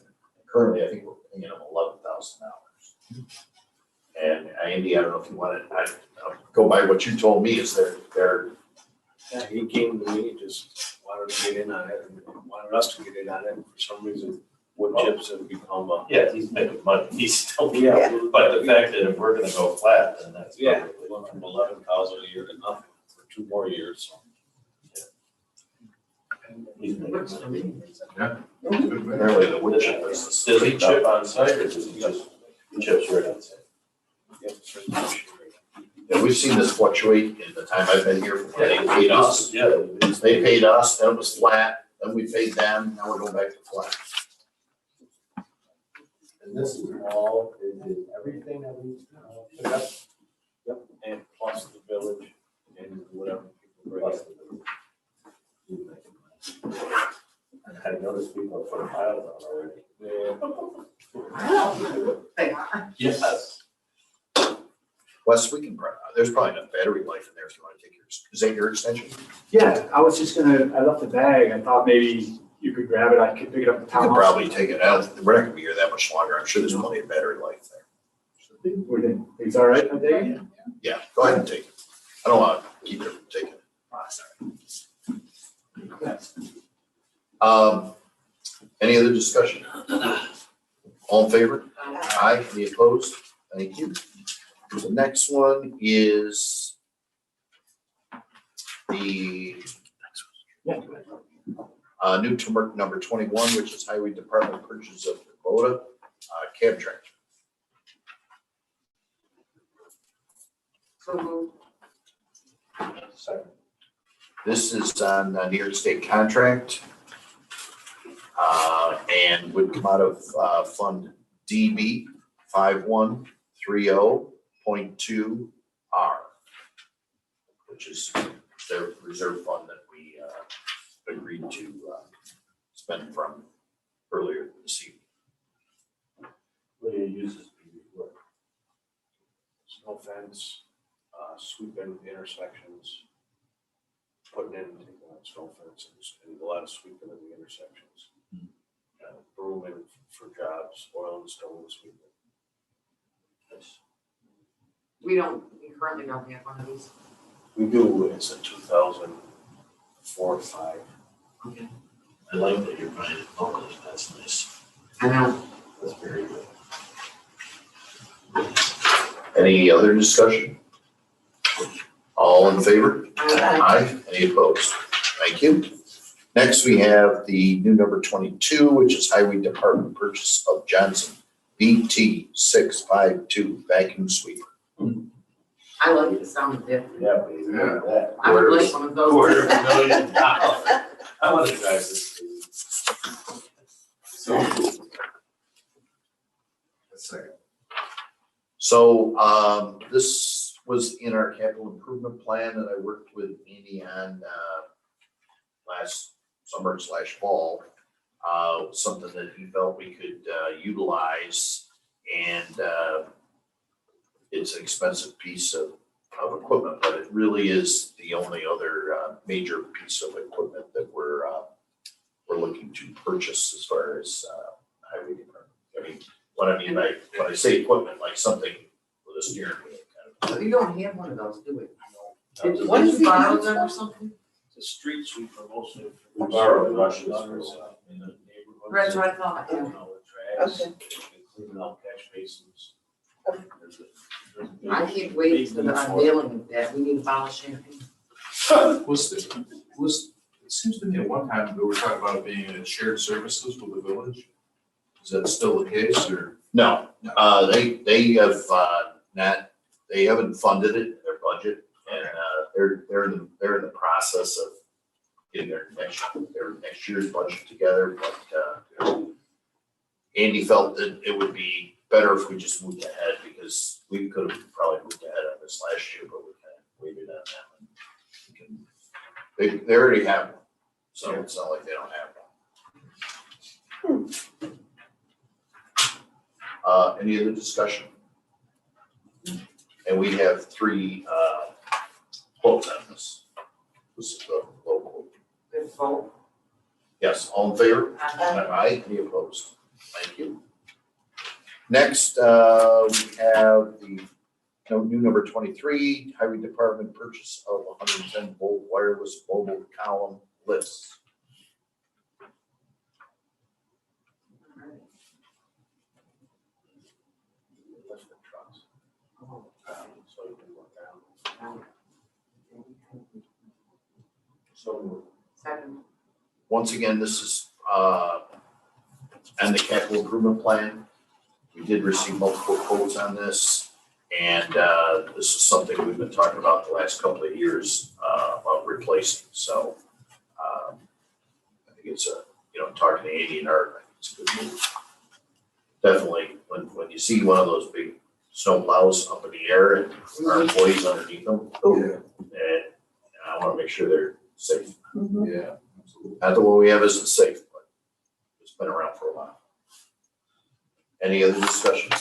Currently, I think we're paying them $11,000. And Andy, I don't know if you want to, I'll go by what you told me, is they're, Yeah, he came to me, just wanted to get in on it, and wanted us to get in on it, and for some reason, wood chips have become a. yeah, he's making money, he's still, Yeah. but the fact that if we're gonna go flat, then that's. Yeah, perfectly we went fine. from 11,000 a year to nothing for 2 more years, so. He's making money. apparently the wood chip is. Does he chip on site or does he just, he chips right on site? Yep, it's pretty much. Yeah, we've seen this fluctuate in the time I've been here from when they paid us. Yeah. They paid us, then it was flat, then we paid them, now we're going back to flat. And this is all, is everything that we pick up? Yep, and plus the village and whatever people bring. Plus the- I noticed people put piles on already. Yeah. They are. Yes. Wes, we can, there's probably enough battery life in there if you want to take yours. Is that your extension? Yeah, I was just gonna, I left the bag, I thought maybe you could grab it, I could pick it up at the You town could hall. probably take it out. We're not gonna be here that much longer. I'm sure there's plenty of battery life there. Would it- It's all right, I take it? Yeah, go ahead and take it. I don't want to keep it from taking it. Any other discussion? All in favor? Aye. Any opposed? Thank you. The next one is the new to number 21, which is Highway Department purchase of Kubota cab tractor. So moved. Second. This is on a New York State contract and would come out of Fund DB 5130.2R, which is their reserve fund that we agreed to spend from earlier this evening. What do you use this for? Snow fence, sweeping intersections, putting in, taking out snow fences, and a lot of sweeping in the intersections. Brooming for jobs, oil and stone sweeping. We currently don't have one of these. We do, it's a 2004, 5. I like that you're buying it locally, that's nice. I know. That's very good. Any other discussion? All in favor? Aye. Any opposed? Thank you. Next, we have the new number 22, which is Highway Department purchase of Johnson BT 652 vacuum sweeper. I like the sound of it. Yeah, baby, look at that. I would like one of those. $250,000. I want to drive this thing. So. A second. So this was in our capital improvement plan that I worked with Andy on last summer/fall. Something that he felt we could utilize, and it's an expensive piece of equipment, but it really is the only other major piece of equipment that we're looking to purchase as far as highway department. I mean, what I mean by when I say equipment, like something with a steering wheel kind of. You don't have one of those, do we? It's What did you borrow them or something? a street sweeper mostly. We borrowed Russians for a while in the neighborhood. That's what I thought, yeah. Cleaning out the trash, Okay. cleaning out catch basins. I can't wait for the unveiling of that. We need a bottle of champagne. It seems to me at one time we were talking about it being in shared services with the village. Is that still the case, or? No, they have they haven't funded it in their budget, and they're in the process of getting their next year's budget together, but Andy felt that it would be better if we just moved ahead, because we could have probably moved ahead on this last year, but we kind of waited on that one. They already have one, so it's not like they don't have one. Any other discussion? And we have 3 quotes on this. This is the local. Good folk. Yes, all in favor? Aye. Aye, any opposed? Thank you. Next, we have the new number 23, Highway Department purchase of 110 volt wireless mobile column lifts. So you can look down. So Second. Once again, this is and the capital improvement plan. We did receive multiple quotes on this, and this is something we've been talking about the last couple of years about replacing. So I think it's talking to Andy and Art, I think it's a good move. Definitely, when you see one of those big snow plows up in the air and our employees underneath them, and I want to make sure they're safe. Yeah, absolutely. Not that what we have isn't safe, but it's been around for a while. Any other discussion?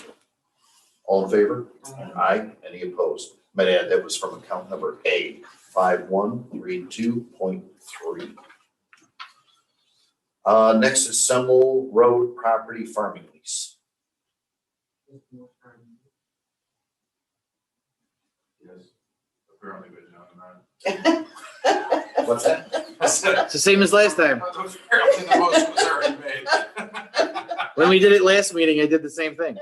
All in favor? Aye. Any opposed? Might add, that was from account number A, 5132.3. Next is Semmel Road Property Farming Lease. Yes. Apparently, but not. What's that? It's the same as last time. Apparently, the motion was already made. When we did it last meeting, I did the same thing.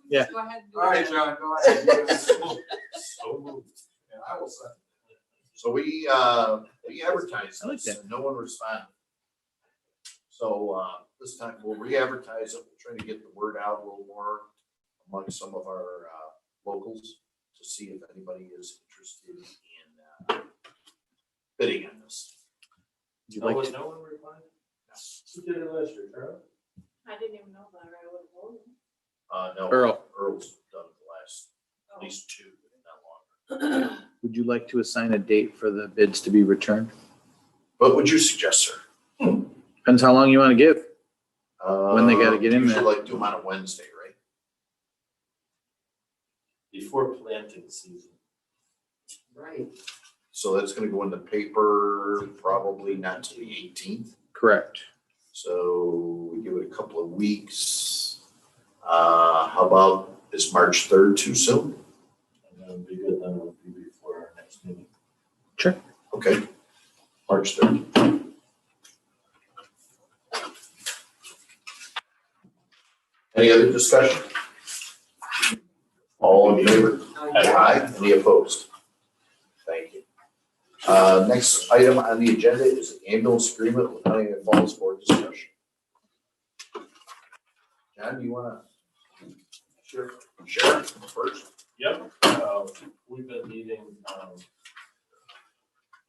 Yeah. Go ahead. All right, John, go ahead. So moved. And I will second. So we advertised I like this and no one responded. So this time we'll re-advertise it, we'll try to get the word out a little more among some of our locals to see if anybody is interested in bidding on this. Would you like to? no one replied? Who did it last year, Charlie? I didn't even know that, or I would have voted. No, Earl, Earl's done the last, at least 2, not longer. would you like to assign a date for the bids to be returned? What would you suggest, sir? Depends how long you want to give. When they gotta get in there. Usually like do them on a Wednesday, right? Before planting season. Right. So that's gonna go in the paper probably not to the 18th. Correct. So we give it a couple of weeks. How about, is March 3rd too soon? And that would be good, then we'll Okay, March 3rd. Any other discussion? All in favor? Aye. Any opposed? Thank you. Next item on the agenda is ambulance agreement with Huntington Falls for discussion. John, do you wanna? Sure. Share first? Yep, we've been meeting,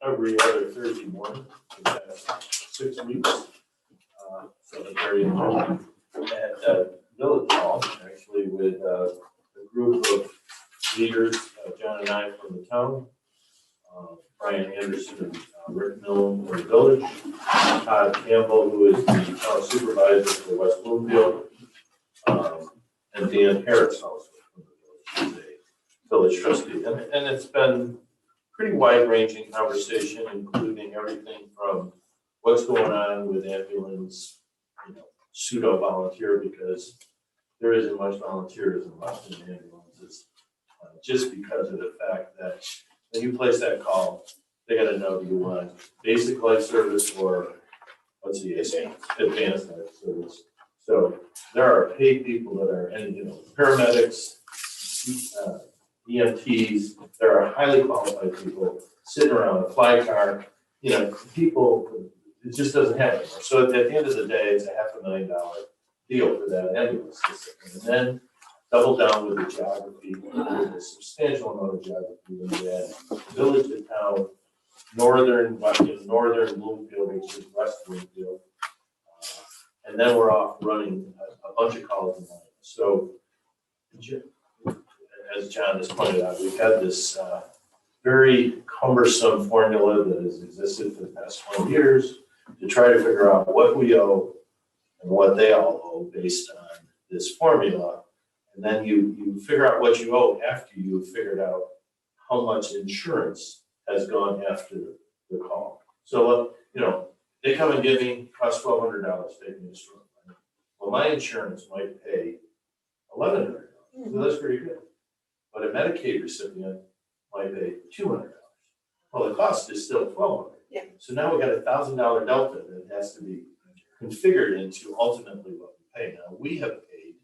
every other Thursday morning for the past 6 weeks. So they're very involved at Village Hall, actually with a group of leaders, John and I from the town, Brian Anderson and Rick Milne from the village, Todd Campbell, who is the town supervisor for West Bloomfield, and Dan Harris also from the village, who's a village trustee. And it's been pretty wide-ranging conversation, including everything from what's going on with ambulance, pseudo volunteer, because there isn't much volunteerism left in ambulances, just because of the fact that when you place that call, they gotta know, do you want basic life service or what's the advanced life service? So there are paid people that are, and paramedics, EMTs, there are highly qualified people sitting around a fly car, people, it just doesn't happen anymore. So at the end of the day, it's a $500,000 deal for that ambulance system. And then double down with the geography, with a substantial amount of geography when you add village to town, northern Bloomfield, which is West Bloomfield. And then we're off running a bunch of calls in line. So as John has pointed out, we've had this very cumbersome formula that has existed for the past 20 years to try to figure out what we owe and what they all owe based on this formula. And then you figure out what you owe after you've figured out how much insurance has gone after the call. So, they come and give me, cost $1,200 taking a stroke. Well, my insurance might pay $1,100. So that's pretty good. But a Medicaid recipient might pay $200. Well, the cost is still $1,200. Yeah. So now we got $1,000 delta that has to be configured into ultimately what we pay. Now, we have paid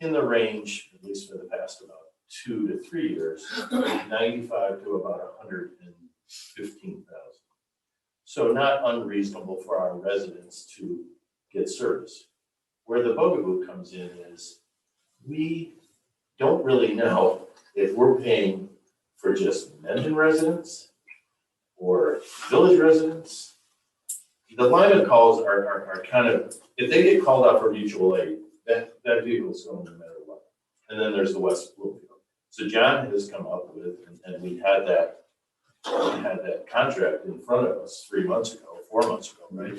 in the range, at least for the past about 2 to 3 years, 95 to about 115,000. So not unreasonable for our residents to get service. Where the bugaboo comes in is we don't really know if we're paying for just Mendon residents or village residents. The line of calls are kind of, if they get called out for mutual aid, that vehicle's going no matter what. And then there's the West Bloomfield. So John has come up with, and we had that contract in front of us 4 months ago, right?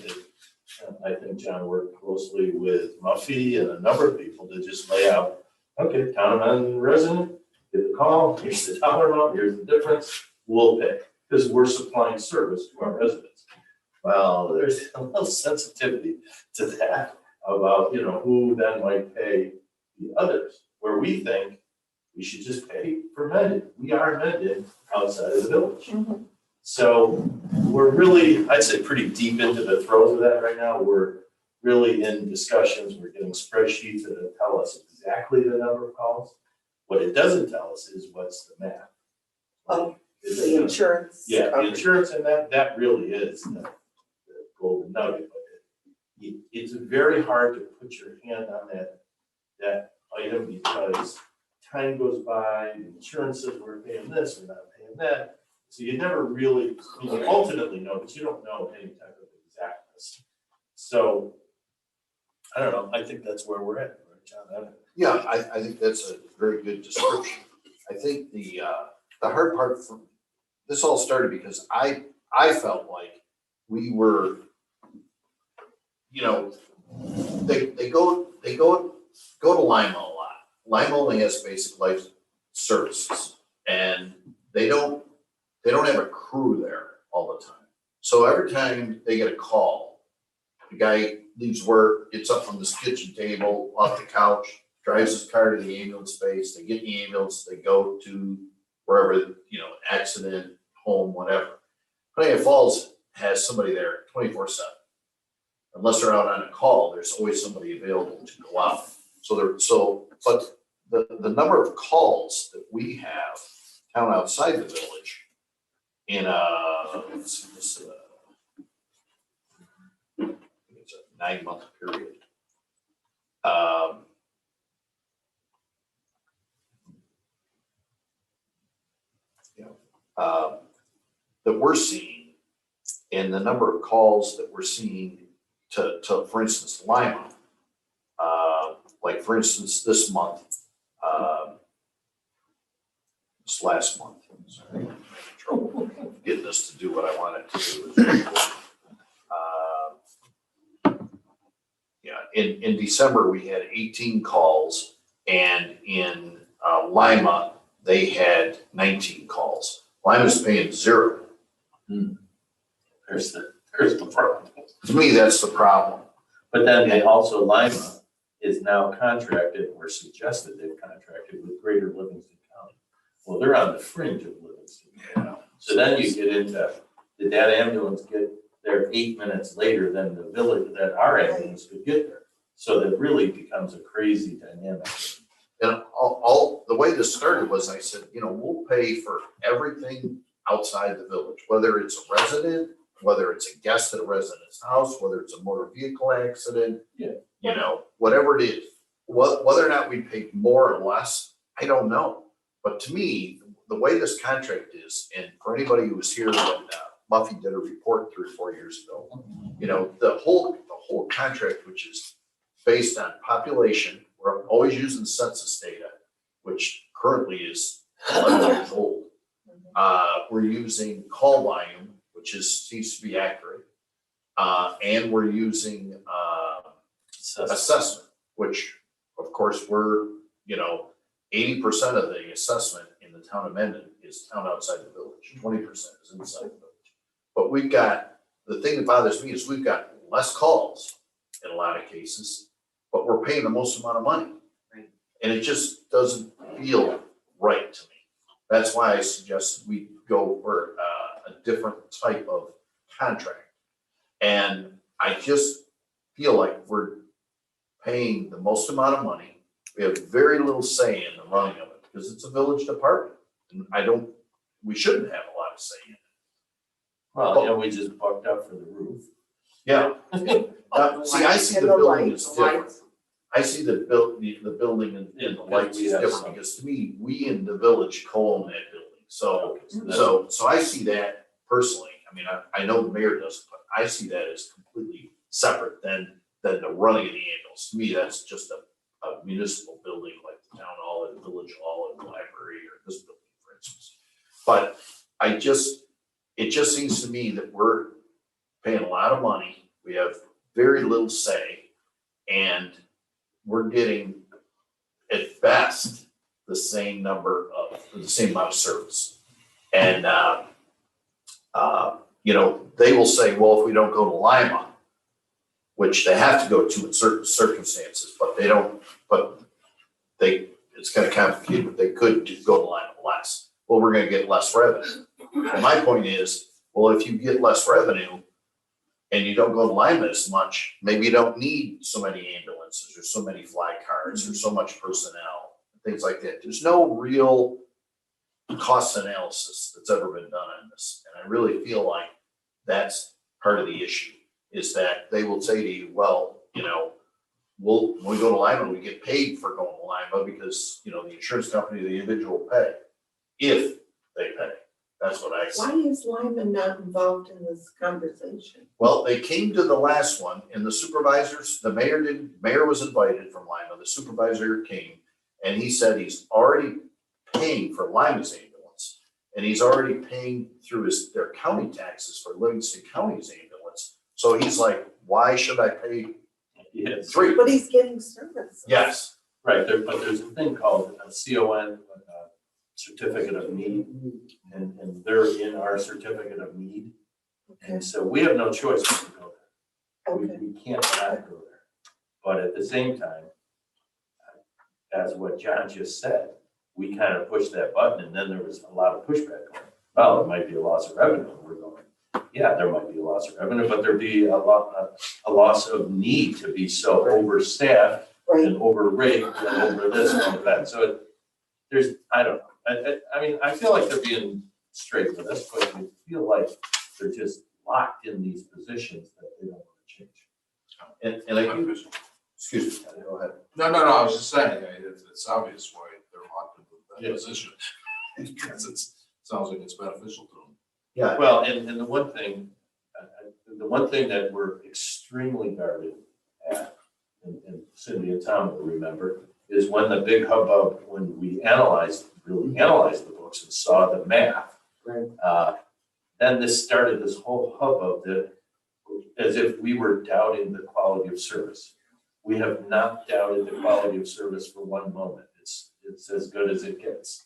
I think John worked closely with Muffy and a number of people to just lay out, okay, town of Mendon resident, get the call, here's the dollar amount, here's the difference, we'll pay, because we're supplying service to our residents. Well, there's a little sensitivity to that about, who then might pay the others, where we think we should just pay for Mendon. We are Mendon outside of the village. Mm-hmm. So we're really, I'd say, pretty deep into the throes of that right now. We're really in discussions. We're getting spreadsheets that tell us exactly the number of calls. What it doesn't tell us is what's the math. Oh, Is the it- insurance. Yeah, the coverage. insurance and that really is the golden nugget. But it's very hard to put your hand on that item because time goes by, the insurance says we're paying this, we're not paying that. So you never really, you ultimately know, but you don't know any type of exactness. So, I don't know, I think that's where we're at, right, John? Yeah, I think that's a very good description. I think the hard part for, this all started because I felt like we were, they go to Lima a lot. Lima only has basic life services and they don't have a crew there all the time. So every time they get a call, the guy leaves work, gets up from this kitchen table, off the couch, drives his car to the ambulance space, they get in the ambulance, they go to wherever, accident, home, whatever. Honey Falls has somebody there 24/7. Unless they're out on a call, there's always somebody available to go out. But the number of calls that we have town outside the village in let's see, this, I think it's a 9-month period. That we're seeing, and the number of calls that we're seeing to for instance, Lima. Like for instance, this month, this last month, sorry, I'm having trouble getting this to do what I want it to do. Yeah, in December, we had 18 calls, and in Lima, they had 19 calls. Lima's paying 0. There's the problem. To me, that's the problem. But then they also, Lima is now contracted or suggested they've contracted with Greater Livingston County. Well, they're on the fringe of Livingston. Yeah. So then you get into, did that ambulance get there 8 minutes later than the village, that our ambulance could get there? So that really becomes a crazy dynamic. And all the way this started was I said, we'll pay for everything outside the village, whether it's a resident, whether it's a guest at a resident's house, whether it's a motor vehicle accident. Yeah. Whatever it is, whether or not we pay more or less, I don't know. But to me, the way this contract is, and for anybody who was here when Buffy did a report 3 or 4 years ago, the whole contract, which is based on population, we're always using census data, which currently is 11 years old. We're using call volume, which seems to be accurate. And we're using assessment, which of course we're, 80% of the assessment in the town of Mendon is town outside the village, 20% is inside the village. But the thing that bothers me is we've got less calls in a lot of cases, but we're paying the most amount of money. Right. And it just doesn't feel right to me. That's why I suggest we go for a different type of contract. And I just feel like we're paying the most amount of money. We have very little say in the running of it because it's a village department. And we shouldn't have a lot of say in it. Well, we just bucked up for the roof. Yeah. See, I see the building as different. I see the building and the lights is different because to me, we in the village co-own that building. So I see that personally. I mean, I know the mayor doesn't, but I see that as completely separate than the running of the ambulance. To me, that's just a municipal building like the town hall and the village hall and the library or this building, for instance. But it just seems to me that we're paying a lot of money. We have very little say, and we're getting at best the same amount of service. And they will say, well, if we don't go to Lima, which they have to go to in certain circumstances, but it's kind of complicated, but they could go to Lima less. Well, we're gonna get less revenue. And my point is, well, if you get less revenue and you don't go to Lima as much, maybe you don't need so many ambulances or so many fly cars or so much personnel, things like that. There's no real cost analysis that's ever been done on this. And I really feel like that's part of the issue, is that they will say to you, well, when we go to Lima, we get paid for going to Lima because, the insurance company, the individual pay, if they pay. That's what I say. Why is Lyman not involved in this conversation? Well, they came to the last one and the supervisors, the mayor was invited from Lima, the supervisor came and he said he's already paying for Lima's ambulance and he's already paying through their county taxes for Livingston County's ambulance. So he's like, why should I pay Yes. 3? But he's getting service. Yes, Right, but there's a thing called a CON, certificate of need, and they're in our certificate of need. And so we have no choice but to go there. Okay. We can't not go there. But at the same time, as what John just said, we kind of pushed that button and then there was a lot of pushback. Well, it might be a loss of revenue. We're going, yeah, there might be a loss of revenue, but there'd be a loss of need to be so overstaffed Right. and overrate and over this and over that. So I don't know. I mean, I feel like they're being straight with us, but I feel like they're just locked in these positions that they don't want to change. And I, excuse me, go ahead. No, I was just saying, it's obvious why they're locked into that position. Because sounds like it's beneficial to them. Yeah. Well, and the one thing that we're extremely guarded at, and Cindy and Tom will remember, is when the big hubbub, when we really analyzed the books and saw the math. Right. Then this started this whole hubbub that, as if we were doubting the quality of service. We have not doubted the quality of service for one moment. It's as good as it gets.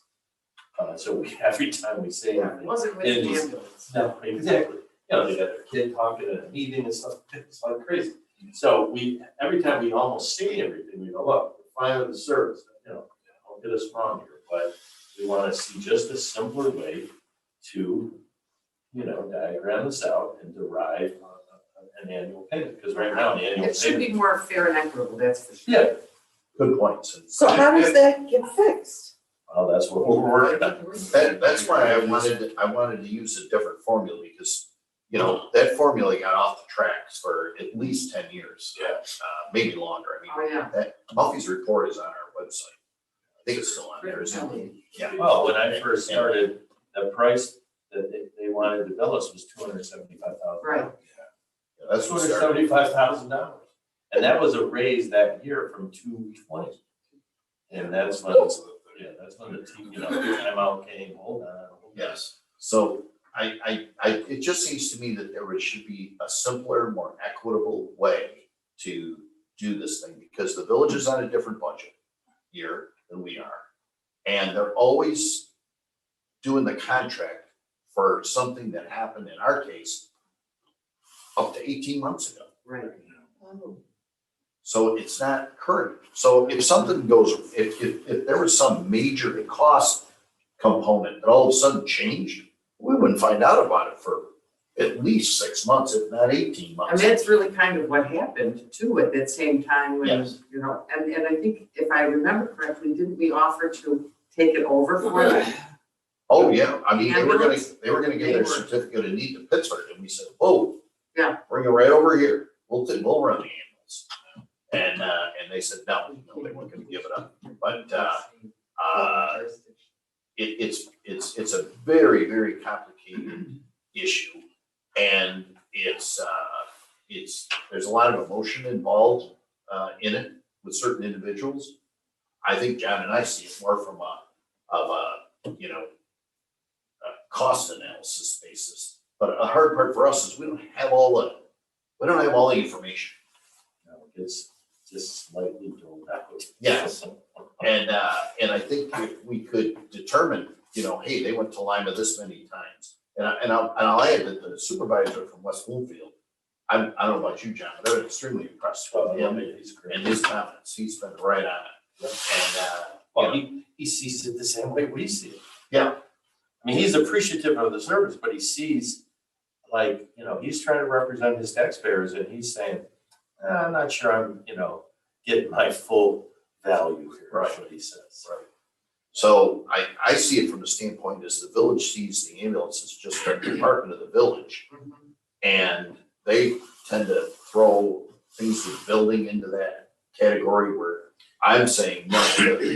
So every time we say Yeah, it anything. wasn't with in the these- ambulance. No, exactly. You know, they got their kid talking at a meeting and stuff, it's like crazy. So every time we almost see everything, we go, look, we're fine with the service, you know, don't get us wrong here, but we want to see just a simpler way to, you know, diagram this out and derive an annual payment, because right now, the annual It should payment. be more fair and equitable, that's for sure. Yeah, Good points. So how does that get fixed? well, that's what we're working on. That's why I wanted to use a different formula because, you know, that formula got off the tracks for at least 10 years. Yeah. Maybe longer. I mean, Oh, yeah. that Muffy's report is on our website. I think it's still on there, isn't it? Yeah. Well, when I first started, the price that they wanted to bill us was $275,000. Right. That's Two what hundred started. $75,000. And that was a raise that year from 220. And that's when, that's when the team, you know, timeout came, hold on. Yes. So it just seems to me that should be a simpler, more equitable way to do this thing because the village is on a different budget year than we are. And they're always doing the contract for something that happened in our case up to 18 months ago. Right. Oh, So it's not current. So if something goes, if there was some major cost component that all of a sudden changed, we wouldn't find out about it for at least 6 months, if not 18 And months. that's really kind of what happened too at that same time when, Yes. you know, and I think if I remember correctly, didn't we offer to take it over for them? Oh, yeah. I mean, Ambulance? they were gonna give They their were. certificate of need to Pittsburgh and we said, whoa. Yeah. Bring it right over here. We'll run the ambulance. And they said, no, they weren't gonna give it up. But, it's a very, very complicated issue. And there's a lot of emotion involved, in it with certain individuals. I think John and I see it more from a cost analysis basis. But a hard part for us is we don't have all the information. No, it's just slightly dulled out. Yes. And I think if we could determine, you know, hey, they went to Lima this many times. And I'll add that the supervisor from West Bloomfield, I don't know about you, John, but I was extremely impressed with him He's great. and his comments. He's been right on it. And, Well, he sees it the same way we see it. Yeah. I mean, he's appreciative of the service, but he sees, like, you know, he's trying to represent his taxpayers and he's saying, I'm not sure I'm, you know, getting my full value here, Right. is what he says. Right. So I see it from the standpoint as the village sees the ambulance as just a department of the village. And they tend to throw things with building into that category where I'm saying, no,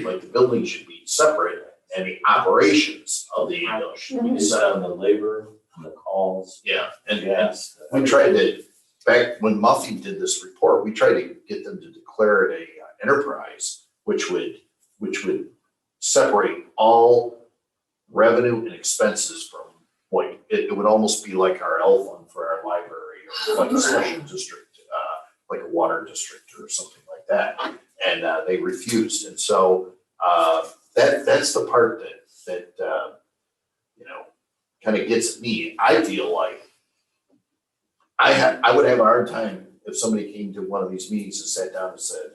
like the building should be separate and the operations of the ambulance should be Based separate. on the labor, and the calls, Yeah, and gas. we tried to, back when Muffy did this report, we tried to get them to declare it a enterprise, which would separate all revenue and expenses from what, it would almost be like our L fund for our library, or like a special district, like a water district or something like that. And they refused. And so that's the part that you know, kind of gets at me. I feel like I would have a hard time if somebody came to one of these meetings and sat down and said,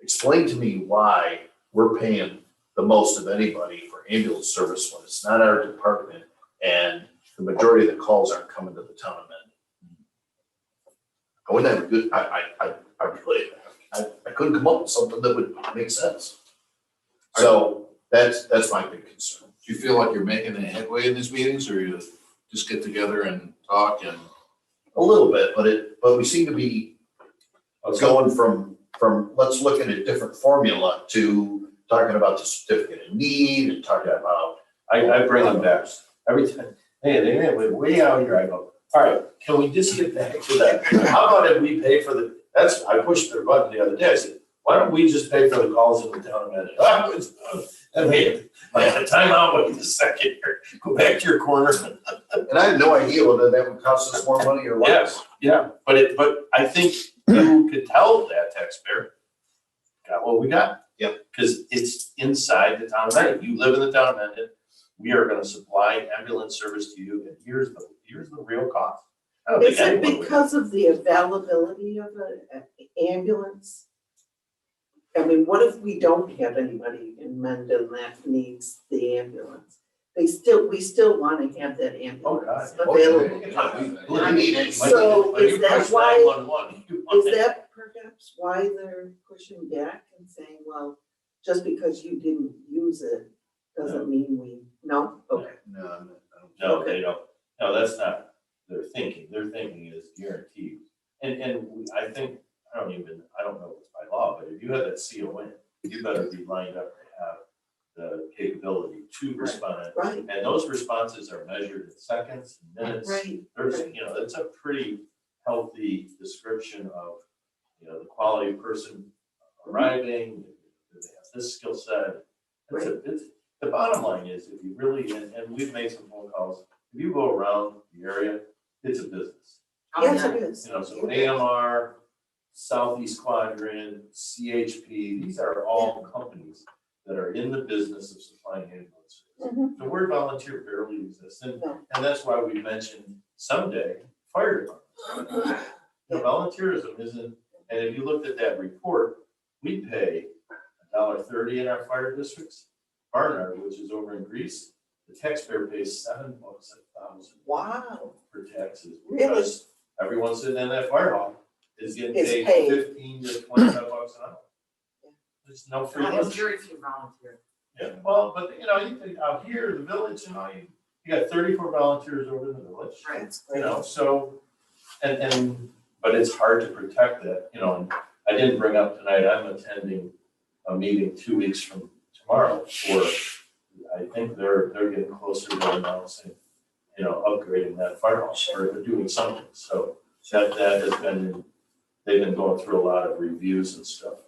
explain to me why we're paying the most of anybody for ambulance service when it's not our department and the majority of the calls aren't coming to the town of I wouldn't have a good, I really, I couldn't come up with something that would make sense. So that's my big concern. Do you feel like you're making any headway in these meetings, or you just get together and talk and? A little bit, but we seem to be going from let's look at a different formula to talking about the certificate of need and talking about. I bring them back every time. Hey, they went way out here. I go, all right, can we just get back to that? How about if we pay for I pushed their button the other day. I said, why don't we just pay for the calls in the town of Mendon? And wait, I had a timeout, wait a second here. Go back to your corner. And I had no idea whether that would cost us more money or less. Yeah, but I think you could tell that taxpayer, got what we got. Yep. Because it's inside the town of Mendon. You live in the town of Mendon. We are gonna supply ambulance service to you, and here's the real cost. I don't think Is it anyone would- because of the availability of an ambulance? I mean, what if we don't have anybody in Mendon that needs the ambulance? We still wanna have that ambulance Oh, available. I need it. So is that why- 911, you want Is it. that perhaps why they're pushing back and saying, well, just because you didn't use it doesn't mean no? Okay. No, No, they don't. No, that's not their thinking. Their thinking is guaranteed. I think, I don't know if it's by law, but if you have that CON, you better be lined up to have the capability to respond. Right, And those responses are measured in seconds, minutes. right. There's, it's a pretty healthy description of, the quality person arriving, do they have this skill set? The bottom line is, if you really, and we've made some phone calls, if you go around the area, it's a business. Yes, it is. So AMR, Southeast Quadrant, CHP, these are all companies that are in the business of supplying ambulance service. Mhm. The word volunteer barely exists, No. and that's why we mentioned someday fire department. Volunteerism isn't, and if you looked at that report, we pay $1.30 in our fire districts. Barnard, which is over in Greece, the taxpayer pays $7 a thousand Wow, for taxes. Really? Because everyone sitting in that fire hall is getting Is paid paid. 15 to 25 bucks an hour. Yeah. There's no free There's lunch. very few volunteers. Yeah, well, but you think out here, the village, you got 34 volunteers over in the village. Right. that's great. So, but it's hard to protect that, and I didn't bring up tonight, I'm attending a meeting 2 weeks from tomorrow for, I think they're getting closer to announcing, upgrading that fire hall, or they're doing something, so that has been, they've been going through a lot of reviews and stuff,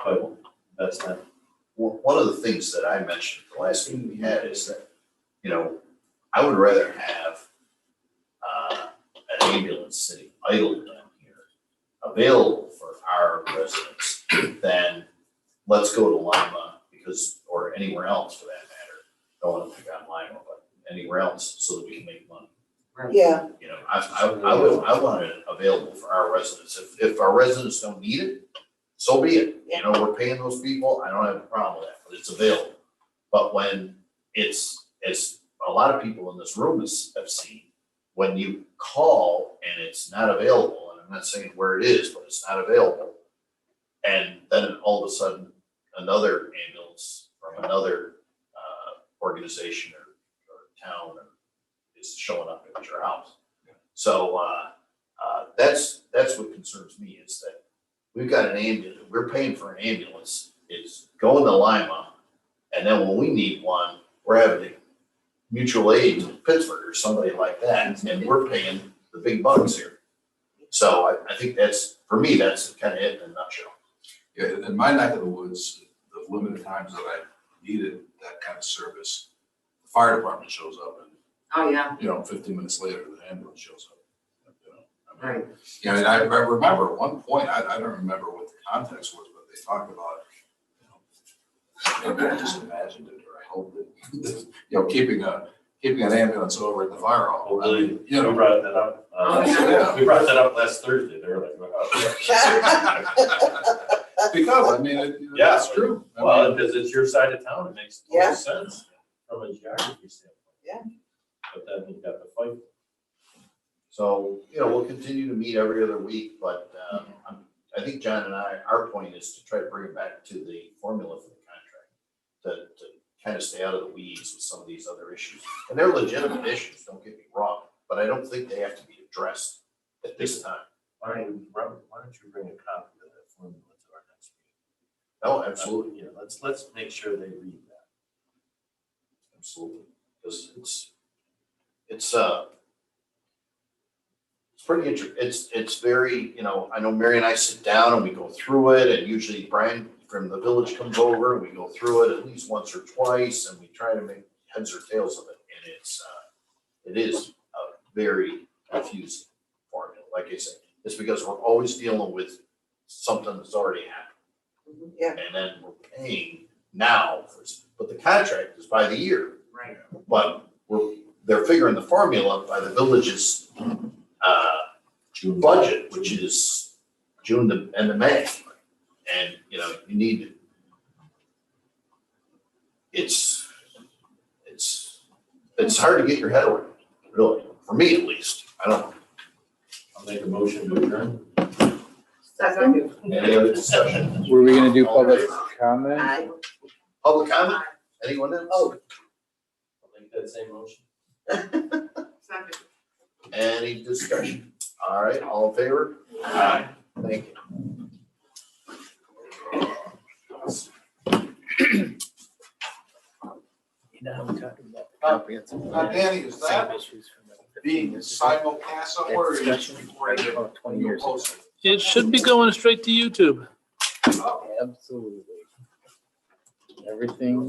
but that's not. One of the things that I mentioned the last meeting we had is that, I would rather have an ambulance sitting idle down here, available for our residents, than let's go to Lima or anywhere else for that matter. Don't want to pick on Lima, but anywhere else so that we can make money. Yeah, I want it available for our residents. If our residents don't need it, so be it. We're paying those people. I don't have a problem with that, but it's available. But when it's, as a lot of people in this room have seen, when you call and it's not available, and I'm not saying where it is, but it's not available, and then all of a sudden, another ambulance from another organization or town is showing up at your house. So that's what concerns me, is that we've got an ambulance, we're paying for an ambulance, it's going to Lima, and then when we need one, we're having to mutual aid to Pittsburgh or somebody like that, and we're paying the big bucks here. So I think for me, that's kind of it in a nutshell. Yeah, in my neck of the woods, the limited times that I needed that kind of service, the fire department shows up and, Oh, yeah, 15 minutes later, the ambulance shows up. right. Yeah, I remember at one point, I don't remember what the context was, but they talked about, maybe I just imagined it, or I hoped it, keeping an ambulance over at the fire hall. Oh, really? You know. We brought that up. Yeah. We brought that up last Thursday. They were like, Because, Yeah. that's true. well, because it's your side of town, it makes Yeah. total sense from a geography standpoint. Yeah. But then you got the fight. So, we'll continue to meet every other week, but I think John and our point is to try to bring it back to the formula for the contract, to kind of stay out of the weeds with some of these other issues. And they're legitimate issues, don't get me wrong, but I don't think they have to be addressed at this time. Why don't you bring a copy of that formula to our next meeting? No, absolutely, Yeah, let's make sure they read that. absolutely, because it's pretty it's very, I know Mary and I sit down and we go through it, and usually Brian from the village comes over and we go through it at least once or twice, and we try to make heads or tails of it, and it is a very confusing formula, like I said. It's because we're always dealing with something that's already happened, Yeah, and then we're paying now, but the contract is by the year. Right. But they're figuring the formula by the village's budget, which is June to end of May. And, you need, it's hard to get your head around, really, for me at least. I don't know. I'll make a motion to adjourn. second, Any other discussion? Were we gonna do public comment? I, Public comment? Anyone else? Oh. I'll make that same motion. Second. Any discussion? All right, all in favor? Aye. Thank you. You know how we talked about the comprehensive. Danny, is that Same issues from the 15 being years ago. simulcast somewhere or is it Discussion recorded? about 20 years ago. It should be going straight to YouTube. Absolutely. Everything